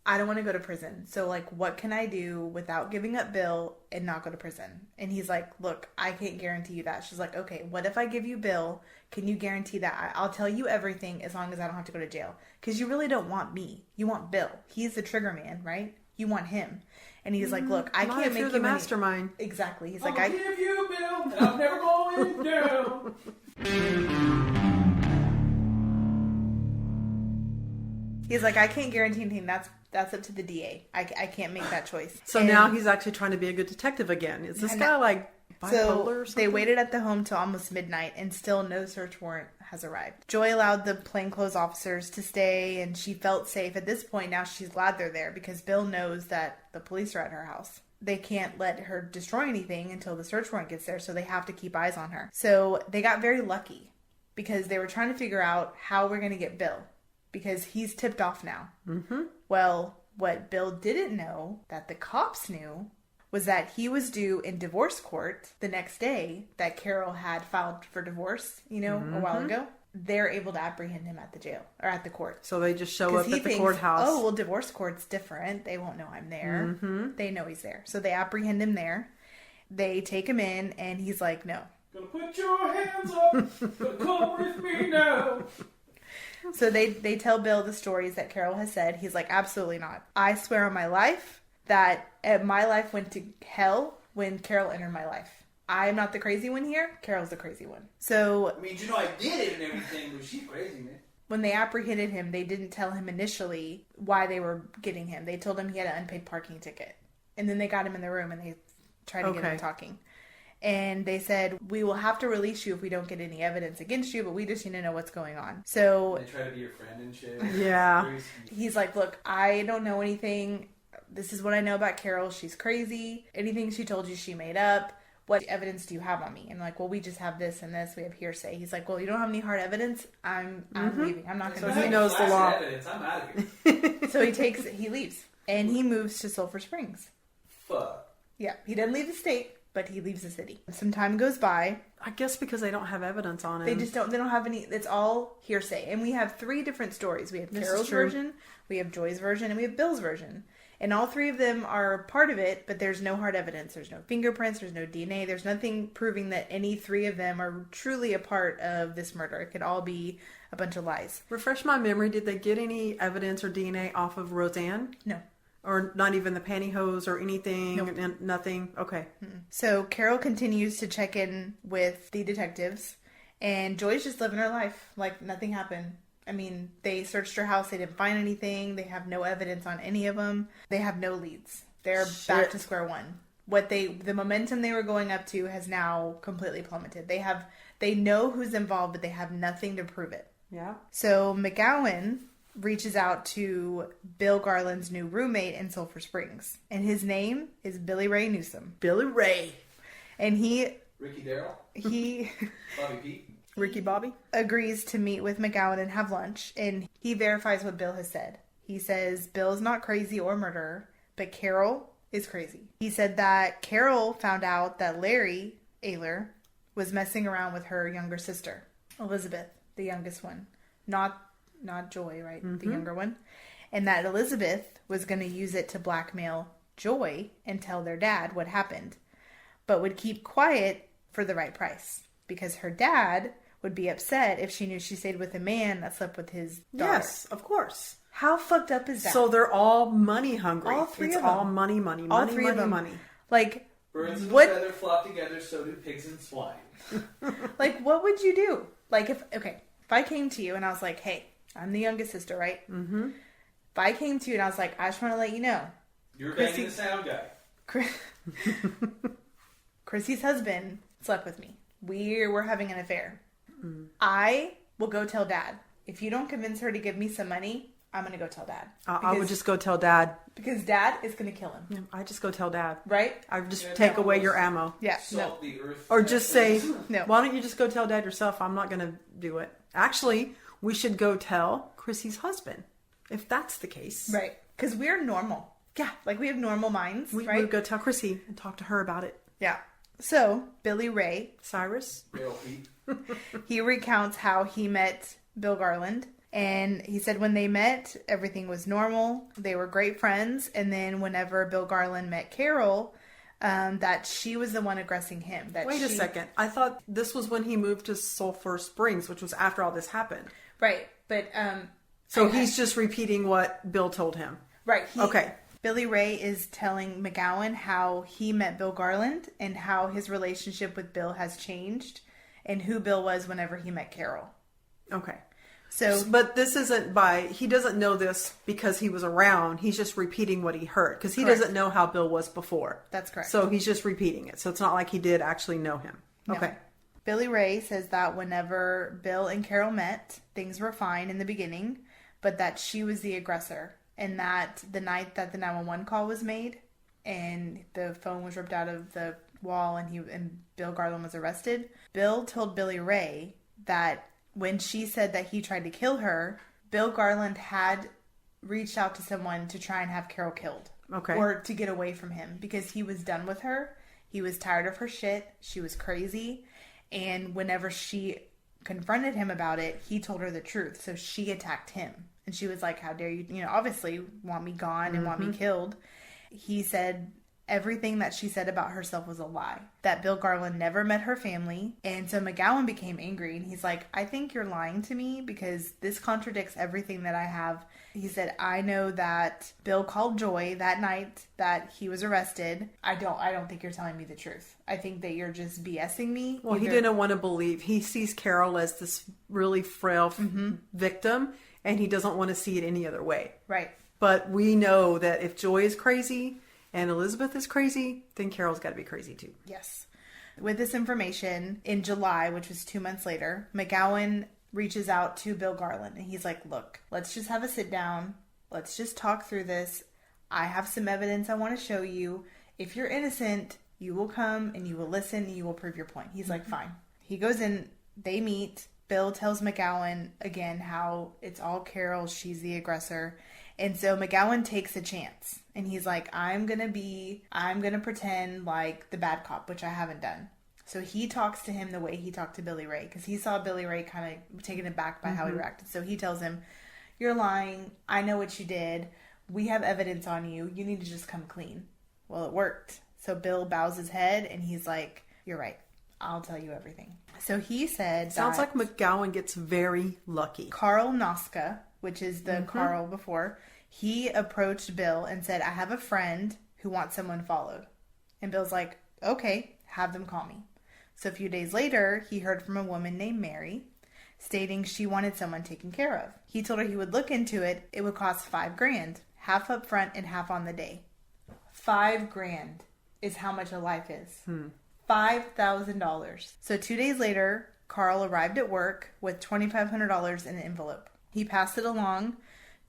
I don't want to go to prison. So, like, what can I do without giving up Bill and not go to prison? And he's like, look, I can't guarantee you that. She's like, okay, what if I give you Bill? Can you guarantee that? I'll tell you everything as long as I don't have to go to jail. Because you really don't want me. You want Bill. He's the trigger man, right? You want him. And he's like, look, I can't make you the mastermind. Exactly. He's I'll like, give you Bill, and I'm never going down. He's like, I can't guarantee anything. That's up to the DA. I can't make that choice. So now he's actually trying to be a good detective again. Is this guy like bipolar or something? They waited at the home till almost midnight, and still no search warrant has arrived. Joy allowed the plainclothes officers to stay, and she felt safe. At this point, now she's glad they're there because Bill knows that the police are at her house. They can't let her destroy anything until the search warrant gets there, so they have to keep eyes on her. So they got very lucky because they were trying to figure out how we're going to get Bill because he's tipped off now. Well, what Bill didn't know that the cops knew was that he was due in divorce court the next day that Carol had filed for divorce, a while ago. They're able to apprehend him at the jail or at the court. So they just show up at the courthouse. Oh, well, divorce court's different. They won't know I'm there. They know he's there. So they apprehend him there. They take him in, and he's like, no. Gonna put your hands up. Gonna come with me now. So they tell Bill the stories that Carol has said. He's like, absolutely not. I swear on my life that my life went to hell when Carol entered my life. I'm not the crazy one here. Carol's the crazy one. So... I mean, I did it and everything, but she's crazy, man. when they apprehended him, they didn't tell him initially why they were getting him. They told him he had an unpaid parking ticket. And then they got him in the room and they tried to get him talking. And they said, we will have to release you if we don't get any evidence against you, but we just need to know what's going on. So They try to be your friend and shit. Yeah. he's like, look, I don't know anything. This is what I know about Carol. She's crazy. Anything she told you, she made up. What evidence do you have on me? And like, well, we just have this and this. We have hearsay. He's like, well, you don't have any hard evidence. I'm leaving. I'm not going to. So he knows the law. Evidence. I'm out of here. So he leaves and he moves to Sulphur Springs. Fuck. Yeah, he doesn't leave the state, but he leaves the city. Some time goes by. I guess because they don't have evidence on it. They don't have any. It's all hearsay. And we have 3 different stories. We have Carol's version, we have Joy's version, and we have Bill's version. And all 3 of them are part of it, but there's no hard evidence. There's no fingerprints. There's no DNA. There's nothing proving that any 3 of them are truly a part of this murder. It could all be a bunch of lies. Refresh my memory. Did they get any evidence or DNA off of Rozanne? No. Or not even the pantyhose or anything? Nope. Nothing? Okay. So Carol continues to check in with the detectives, and Joy's just living her life like nothing happened. I mean, they searched her house. They didn't find anything. They have no evidence on any of them. They have no leads. They're back to square one. The momentum they were going up to has now completely plummeted. They know who's involved, but they have nothing to prove it. Yeah. So McGowan reaches out to Bill Garland's new roommate in Sulphur Springs. And his name is Billy Ray Newsom. Billy Ray. And Ricky Darrell? Bobby Pete? Ricky Bobby? agrees to meet with McGowan and have lunch. And he verifies what Bill has said. He says Bill's not crazy or murderer, but Carol is crazy. He said that Carol found out that Larry Ayler was messing around with her younger sister, Elizabeth, the youngest one. Not Joy, right? The younger one. And that Elizabeth was going to use it to blackmail Joy and tell their dad what happened, but would keep quiet for the right price because her dad would be upset if she knew she stayed with a man that slept with his daughter. Yes, of course. How fucked up is that? So they're all money hungry. All 3 it's of them. all money, All 3 of them. money. Like, Birds of a what? feather flock together, so do pigs and swine. Like, what would you do? Like, if I came to you and I was like, hey, I'm the youngest sister, right? Mm-hmm. If I came to you and I was like, I just want to let you know. You're banging the sound guy. Chrissy's husband slept with me. We're having an affair. I will go tell Dad. If you don't convince her to give me some money, I'm going to go tell Dad. I would just go tell Dad. Because Dad is going to kill him. Yeah, I just go tell Dad. Right? I would just take away your ammo. Yeah. Salt the earth. Or just say, No. why don't you just go tell Dad yourself? I'm not going to do it. Actually, we should go tell Chrissy's husband, if that's the case. Right. Because we're normal. Yeah. Like, we have normal minds, We right? would go tell Chrissy and talk to her about it. Yeah. So, Billy Ray, Cyrus? Barrel Pete. he recounts how he met Bill Garland. And he said when they met, everything was normal. They were great friends. And then whenever Bill Garland met Carol, that she was the one aggressing him. Wait a second. I thought this was when he moved to Sulphur Springs, which was after all this happened. Right. But, So he's just repeating what Bill told him. right. Okay. Billy Ray is telling McGowan how he met Bill Garland and how his relationship with Bill has changed and who Bill was whenever he met Carol. Okay. So, But this isn't he doesn't know this because he was around. He's just repeating what he heard because he Correct. doesn't know how Bill was before. That's correct. So he's just repeating it. So it's not like he did actually know him. No. Okay. Billy Ray says that whenever Bill and Carol met, things were fine in the beginning, but that she was the aggressor. And that the night that the 911 call was made and the phone was ripped out of the wall and Bill Garland was arrested, Bill told Billy Ray that when she said that he tried to kill her, Bill Garland had reached out to someone to try and have Carol killed. Okay. Or to get away from him because he was done with her. He was tired of her shit. She was crazy. And whenever she confronted him about it, he told her the truth. So she attacked him. And she was like, how dare you, obviously want me gone and want me killed. He said everything that she said about herself was a lie. That Bill Garland never met her family. And so McGowan became angry and he's like, I think you're lying to me because this contradicts everything that I have. He said, I know that Bill called Joy that night that he was arrested. I don't think you're telling me the truth. I think that you're just BSing me. Well, he didn't want to believe. He sees Carol as this really frail victim, and he doesn't want to see it any other way. Right. But we know that if Joy is crazy and Elizabeth is crazy, then Carol's got to be crazy too. Yes. With this information, in July, which was 2 months later, McGowan reaches out to Bill Garland and he's like, look, let's just have a sit down. Let's just talk through this. I have some evidence I want to show you. If you're innocent, you will come and you will listen and you will prove your point. He's like, fine. He goes in, they meet. Bill tells McGowan again how it's all Carol. She's the aggressor. And so McGowan takes a chance and he's like, I'm going to pretend like the bad cop, which I haven't done. So he talks to him the way he talked to Billy Ray because he saw Billy Ray kind of taken aback by how he reacted. So he tells him, you're lying. I know what you did. We have evidence on you. You need to just come clean. Well, it worked. So Bill bows his head and he's like, you're right. I'll tell you everything. So he said Sounds like McGowan gets very lucky. Carl Noska, which is the Carl before, he approached Bill and said, I have a friend who wants someone followed. And Bill's like, okay, have them call me. So a few days later, he heard from a woman named Mary stating she wanted someone taken care of. He told her he would look into it. It would cost $5,000, half up front and half on the day. $5,000 is how much a life is. $5,000. So 2 days later, Carl arrived at work with $2,500 in an envelope. He passed it along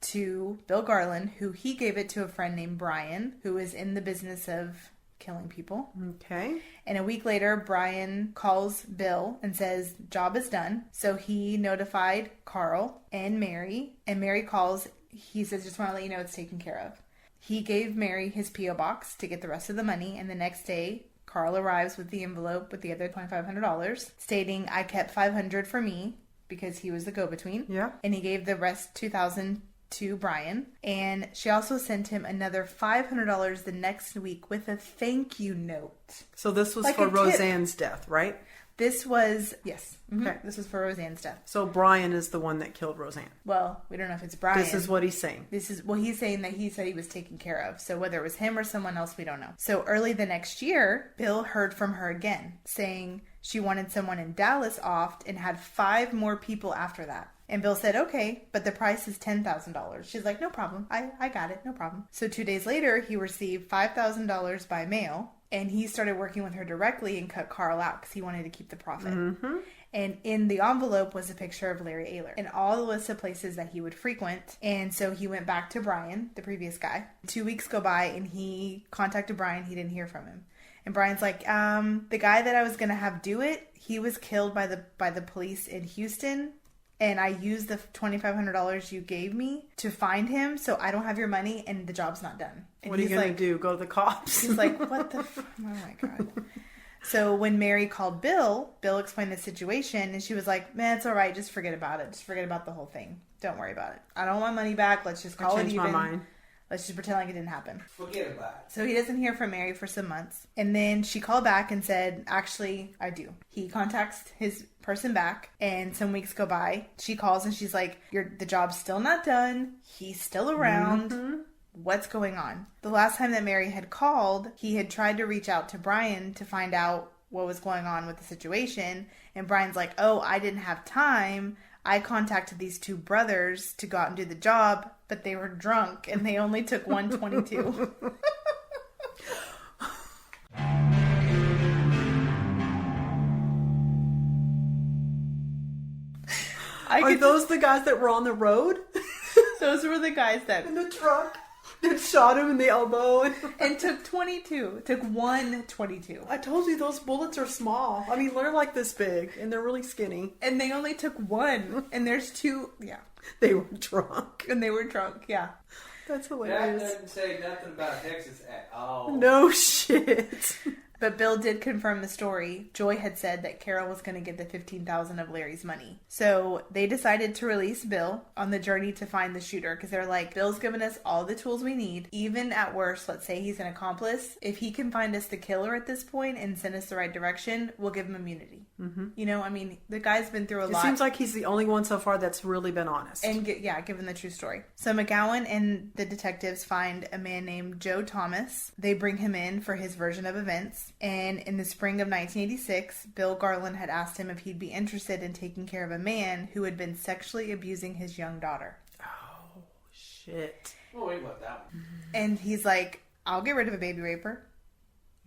to Bill Garland, who he gave it to a friend named Brian, who is in the business of killing people. Okay. And a week later, Brian calls Bill and says, job is done. So he notified Carl and Mary. And Mary calls. He says, just want to let you know it's taken care of. He gave Mary his P.O. box to get the rest of the money. And the next day, Carl arrives with the envelope with the other $2,500, stating, I kept $500 for me because he was the go-between. Yeah. And he gave the rest $2,000 to Brian, and she also sent him another $500 the next week with a thank you note. So this was Like for a tip. Roseanne's death, right? This was, yes. Okay. This was for Roseanne's death. So Brian is the one that killed Roseanne. Well, we don't know if it's Brian. This is what he's saying. He's saying that he said he was taken care of. So whether it was him or someone else, we don't know. So early the next year, Bill heard from her again, saying she wanted someone in Dallas off and had 5 more people after that. And Bill said, okay, but the price is $10,000. She's like, no problem. I got it. No problem. So 2 days later, he received $5,000 by mail. And he started working with her directly and cut Carl out because he wanted to keep the profit. And in the envelope was a picture of Larry Ayler and all the list of places that he would frequent. And so he went back to Brian, the previous guy. 2 weeks go by and he contacted Brian. He didn't hear from him. And Brian's like, the guy that I was going to have do it, he was killed by the police in Houston. And I used the $2,500 you gave me to find him, so I don't have your money, and the job's not done. And what are you going to do? Go to the cops? He's like, what the oh my God. So when Mary called Bill explained the situation, and she was like, man, it's all right. Just forget about it. Just forget about the whole thing. Don't worry about it. I don't want money back. Let's just call it even. my mind. Let's just pretend like it didn't happen. Forget about it. So he doesn't hear from Mary for some months. And then she called back and said, actually, I do. He contacts his person back, and some weeks go by. She calls and she's like, the job's still not done. He's still around. What's going on? The last time that Mary had called, he had tried to reach out to Brian to find out what was going on with the situation. And Brian's like, oh, I didn't have time. I contacted these 2 brothers to go out and do the job, but they were drunk and they only took 122. Are those the guys that were on the road? Those were the guys that in the truck that shot him in the elbow and took 22. Took 122. I told you those bullets are small. I mean, they're like this big and they're really skinny. And they only took 1. And there's 2. Yeah. They were drunk. And they were drunk. Yeah. That's hilarious. That doesn't say nothing about Texas at all. No shit. But Bill did confirm the story. Joy had said that Carol was going to get the $15,000 of Larry's money. So they decided to release Bill on the journey to find the shooter because they're like, Bill's given us all the tools we need. Even at worst, let's say he's an accomplice. If he can find us the killer at this point and send us the right direction, we'll give him immunity. Mm-hmm. You know, I mean, the guy's been through a lot. It seems like he's the only one so far that's really been honest. And given the true story. So McGowan and the detectives find a man named Joe Thomas. They bring him in for his version of events. And in the spring of 1986, Bill Garland had asked him if he'd be interested in taking care of a man who had been sexually abusing his young daughter. Oh, shit. Oh, wait, what, that one? And he's like, I'll get rid of a baby raper.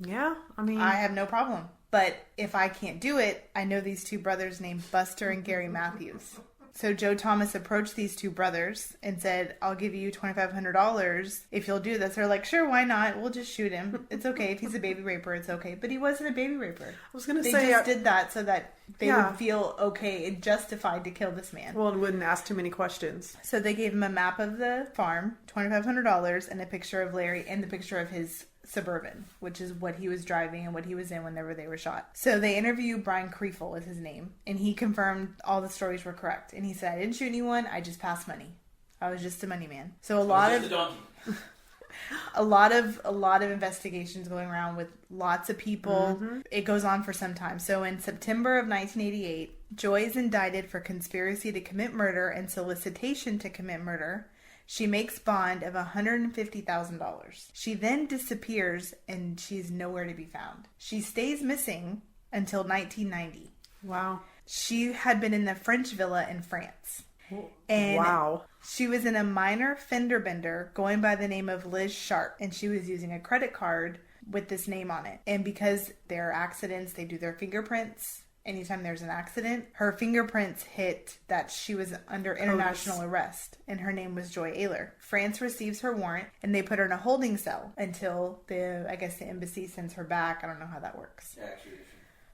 Yeah, I mean... I have no problem. But if I can't do it, I know these two brothers named Buster and Gary Matthews. So Joe Thomas approached these two brothers and said, I'll give you $2,500 if you'll do this. They're like, sure, why not? We'll just shoot him. It's okay. If he's a baby raper, it's okay. But he wasn't a baby raper. I was going to They say... just did that so that they would feel okay and justified to kill this man. Well, it wouldn't ask too many questions. So they gave him a map of the farm, $2,500, and a picture of Larry and the picture of his Suburban, which is what he was driving and what he was in whenever they were shot. So they interviewed Brian Kriefel is his name, and he confirmed all the stories were correct. And he said, I didn't shoot anyone, I just passed money. I was just a money man. So a lot of investigations going around with lots of people. Mm-hmm. It goes on for some time. So in September of 1988, Joy is indicted for conspiracy to commit murder and solicitation to commit murder. She makes bond of $150,000. She then disappears and she's nowhere to be found. She stays missing until 1990. Wow. She had been in the French villa in France. And wow. She was in a minor fender bender going by the name of Liz Sharp, and she was using a credit card with this name on it. And because there are accidents, they do their fingerprints. Anytime there's an accident, her fingerprints hit that she was under international arrest, and her name was Joy Ayler. France receives her warrant, and they put her in a holding cell until the embassy sends her back. I don't know how that works.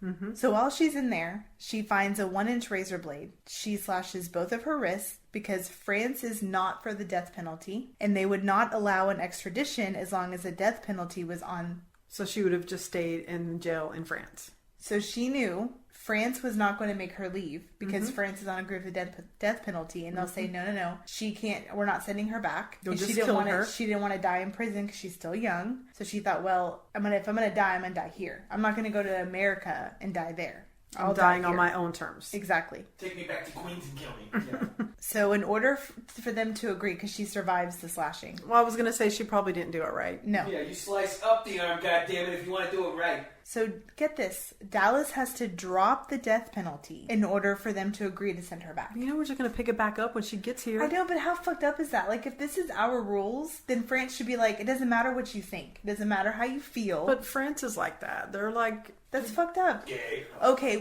Mm-hmm. So while she's in there, she finds a 1-inch razor blade. She slashes both of her wrists because France is not for the death penalty, and they would not allow an extradition as long as a death penalty was on. So she would have just stayed in jail in France. So she knew France was not going to make her leave because France is on a group of death penalty, and they'll say, no, she can't, we're not sending her back. You'll just she didn't kill want her. She didn't want to die in prison because she's still young. So she thought, well, if I'm going to die, I'm going to die here. I'm not going to go to America and die there. I'm dying on my own terms. Exactly. Take me back to Queens and kill me. Yeah. So in order for them to agree, because she survives the slashing. Well, I was going to say she probably didn't do it right. No. Yeah, you slice up the arm, goddammit, if you want to do it right. So get this. Dallas has to drop the death penalty in order for them to agree to send her back. You know we're just going to pick it back up when she gets here. I know, but how fucked up is that? Like, if this is our rules, then France should be like, it doesn't matter what you think. It doesn't matter how you feel. But France is like that. They're like... That's fucked up. Gay. Okay,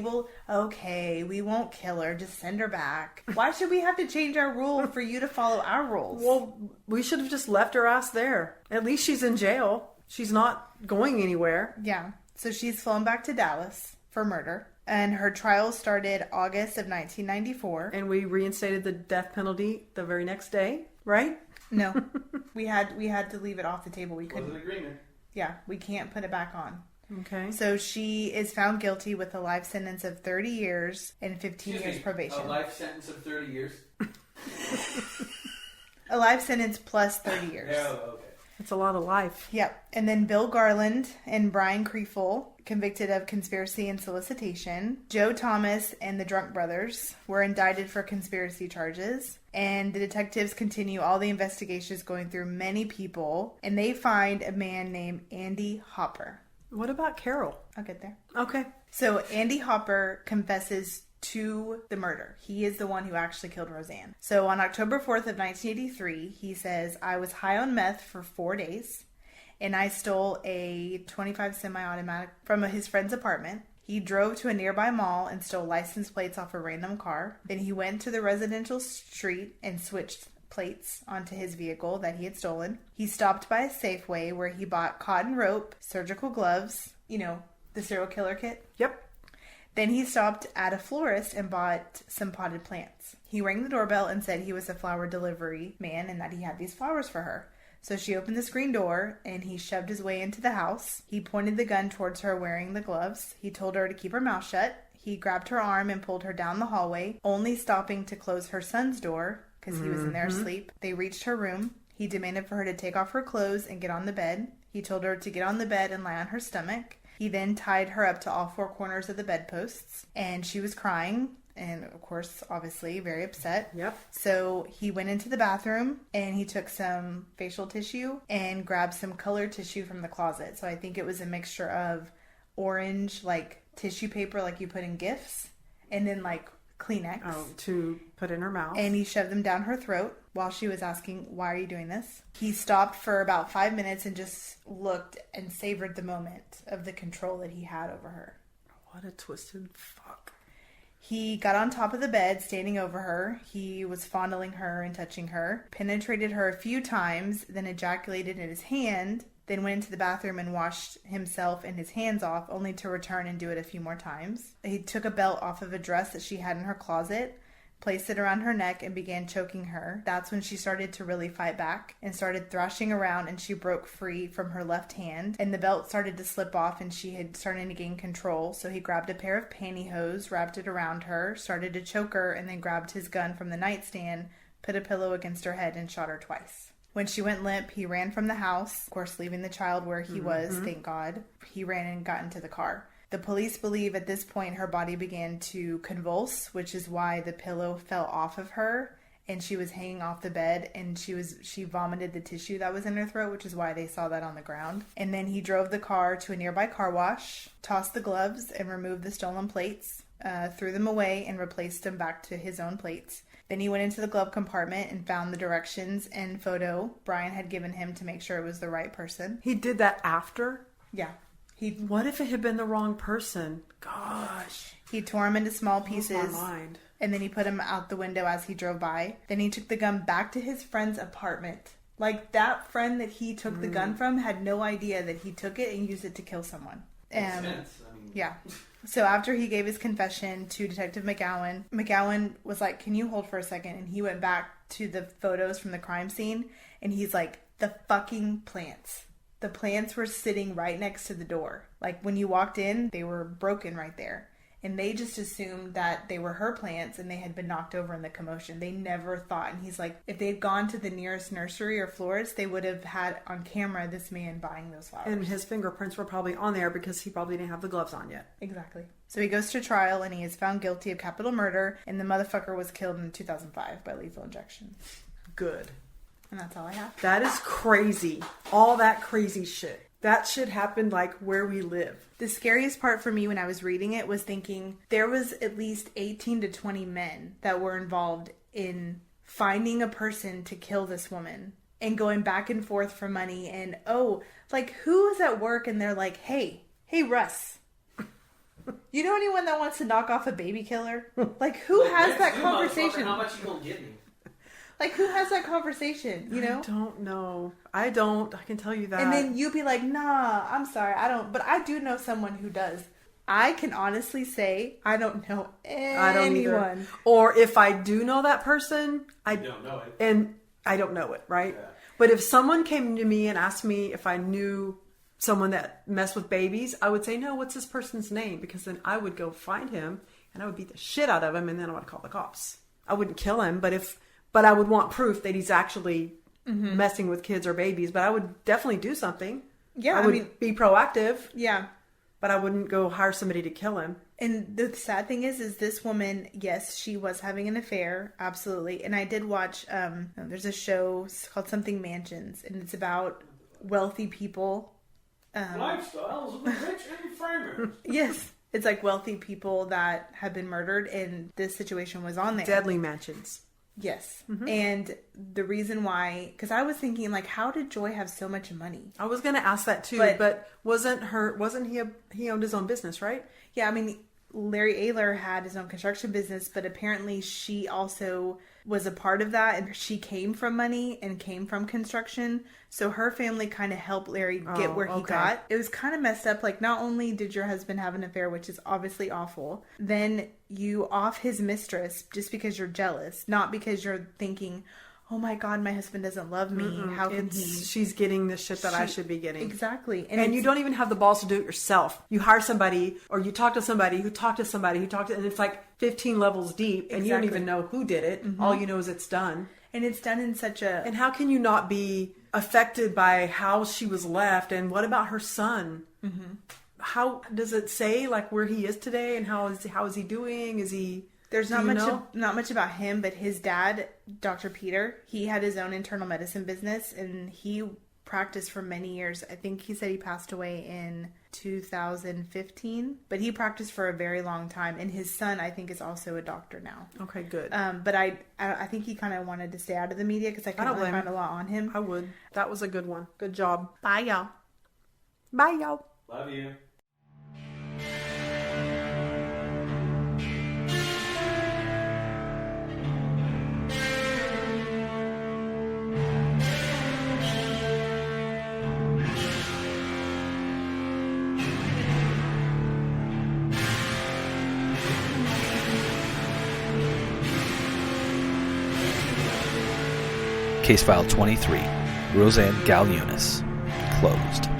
we won't kill her. Just send her back. Why should we have to change our rule for you to follow our rules? Well, we should have just left her ass there. At least she's in jail. She's not going anywhere. Yeah. So she's flown back to Dallas for murder. And her trial started August of 1994. And we reinstated the death penalty the very next day, right? No. we had to leave it off the table. We couldn't. Was an agreement. Yeah, we can't put it back on. Okay. So she is found guilty with a life sentence of 30 years and 15 years probation. A life sentence of 30 years? A life sentence plus 30 years. Oh, okay. It's a lot of life. Yep. And then Bill Garland and Brian Kriefel, convicted of conspiracy and solicitation. Joe Thomas and the Drunk Brothers were indicted for conspiracy charges. And the detectives continue all the investigations going through many people. And they find a man named Andy Hopper. What about Carol? I'll get there. Okay. So Andy Hopper confesses to the murder. He is the one who actually killed Rozanne. So on October 4th of 1983, he says, I was high on meth for 4 days, and I stole a 25 semi-automatic from his friend's apartment. He drove to a nearby mall and stole license plates off a random car. Then he went to the residential street and switched plates onto his vehicle that he had stolen. He stopped by a Safeway where he bought cotton rope, surgical gloves, you know, the serial killer kit. Yep. Then he stopped at a florist and bought some potted plants. He rang the doorbell and said he was a flower delivery man and that he had these flowers for her. So she opened the screen door and he shoved his way into the house. He pointed the gun towards her wearing the gloves. He told her to keep her mouth shut. He grabbed her arm and pulled her down the hallway, only stopping to close her son's door because he was in there asleep. They reached her room. He demanded for her to take off her clothes and get on the bed. He told her to get on the bed and lie on her stomach. He then tied her up to all four corners of the bedposts, and she was crying. And, of course, obviously, very upset. Yep. So he went into the bathroom and he took some facial tissue and grabbed some colored tissue from the closet. So I think it was a mixture of orange, like, tissue paper like you put in gifts, and then, like, Kleenex. Oh, to put in her mouth. And he shoved them down her throat while she was asking, why are you doing this? He stopped for about 5 minutes and just looked and savored the moment of the control that he had over her. What a twisted fuck. He got on top of the bed, standing over her. He was fondling her and touching her, penetrated her a few times, then ejaculated in his hand, then went into the bathroom and washed himself and his hands off, only to return and do it a few more times. He took a belt off of a dress that she had in her closet, placed it around her neck, and began choking her. That's when she started to really fight back and started thrashing around, and she broke free from her left hand, and the belt started to slip off, and she had started to gain control. So he grabbed a pair of pantyhose, wrapped it around her, started to choke her, and then grabbed his gun from the nightstand, put a pillow against her head, and shot her twice. When she went limp, he ran from the house, of course leaving the child where he was, thank God. He ran and got into the car. The police believe at this point her body began to convulse, which is why the pillow fell off of her and she was hanging off the bed, and she vomited the tissue that was in her throat, which is why they saw that on the ground. And then he drove the car to a nearby car wash, tossed the gloves and removed the stolen plates, threw them away and replaced them back to his own plates. Then he went into the glove compartment and found the directions and photo Brian had given him to make sure it was the right person. He did that after? Yeah. What if it had been the wrong person? Gosh. He tore him into small pieces. My mind. And then he put him out the window as he drove by. Then he took the gun back to his friend's apartment. Like, that friend that he took the gun from had no idea that he took it and used it to kill someone. Yeah. So after he gave his confession to Detective McGowan was like, can you hold for a second? And he went back to the photos from the crime scene, and he's like, the fucking plants. The plants were sitting right next to the door. Like, when you walked in, they were broken right there. And they just assumed that they were her plants and they had been knocked over in the commotion. They never thought. And he's like, if they'd gone to the nearest nursery or florist, they would have had on camera this man buying those flowers. And his fingerprints were probably on there because he probably didn't have the gloves on yet. Exactly. So he goes to trial and he is found guilty of capital murder. And the motherfucker was killed in 2005 by lethal injection. Good. And that's all I have. That is crazy. All that crazy shit. That shit happened like where we live. The scariest part for me when I was reading it was thinking there was at least 18 to 20 men that were involved in finding a person to kill this woman and going back and forth for money. And, like, who is at work and they're like, hey, Russ, you know anyone that wants to knock off a baby killer? Like, who has that conversation? How much you gonna give me? Like, who has that conversation, you know? I don't know. I don't. I can tell you that. And then you'd be like, nah, I'm sorry, I don't. But I do know someone who does. I can honestly say I don't know anyone. I don't either. Or if I do know that person, I don't know it. And I don't know it, right? Yeah. But if someone came to me and asked me if I knew someone that messed with babies, I would say, no, what's this person's name? Because then I would go find him and I would beat the shit out of him and then I would call the cops. I wouldn't kill him, but I would want proof that he's actually messing with kids or babies. But I would definitely do something. Yeah, I would be proactive. Yeah. But I wouldn't go hire somebody to kill him. And the sad thing is this woman, yes, she was having an affair, absolutely. And I did watch, there's a show called Something Mansions, and it's about wealthy people. Lifestyles of the rich and famous. Yes. It's like wealthy people that have been murdered, and this situation was on there. Deadly Mansions. Yes. Mm-hmm. And the reason why, because I was thinking, like, how did Joy have so much money? I was going to ask that too, but wasn't he owned his own business, right? Yeah, I mean, Larry Ayler had his own construction business, but apparently she also was a part of that, and she came from money and came from construction. So her family kind of helped Larry get where he got. It was kind of messed up. Like, not only did your husband have an affair, which is obviously awful, then you off his mistress just because you're jealous, not because you're thinking, oh my God, my husband doesn't love me. How can he? She's getting the shit that I should be getting. Exactly. And you don't even have the balls to do it yourself. You hire somebody, or you talk to somebody who talked to somebody who talked to, and it's like 15 levels deep, and you don't even know who did it. All you know is it's done. And it's done in such a... And how can you not be affected by how she was left? And what about her son? How does it say like where he is today, and how is he doing? Is he... There's not much about him, but his dad, Dr. Peter, he had his own internal medicine business, and he practiced for many years. I think he said he passed away in 2015, but he practiced for a very long time. And his son, I think, is also a doctor now. Okay, good. But I think he kind of wanted to stay out of the media because I couldn't really find a lot on him. I would. That was a good one. Good job. Bye, y'all. Bye, y'all. Love you. Case File 23, Rozanne Gailiunas, closed.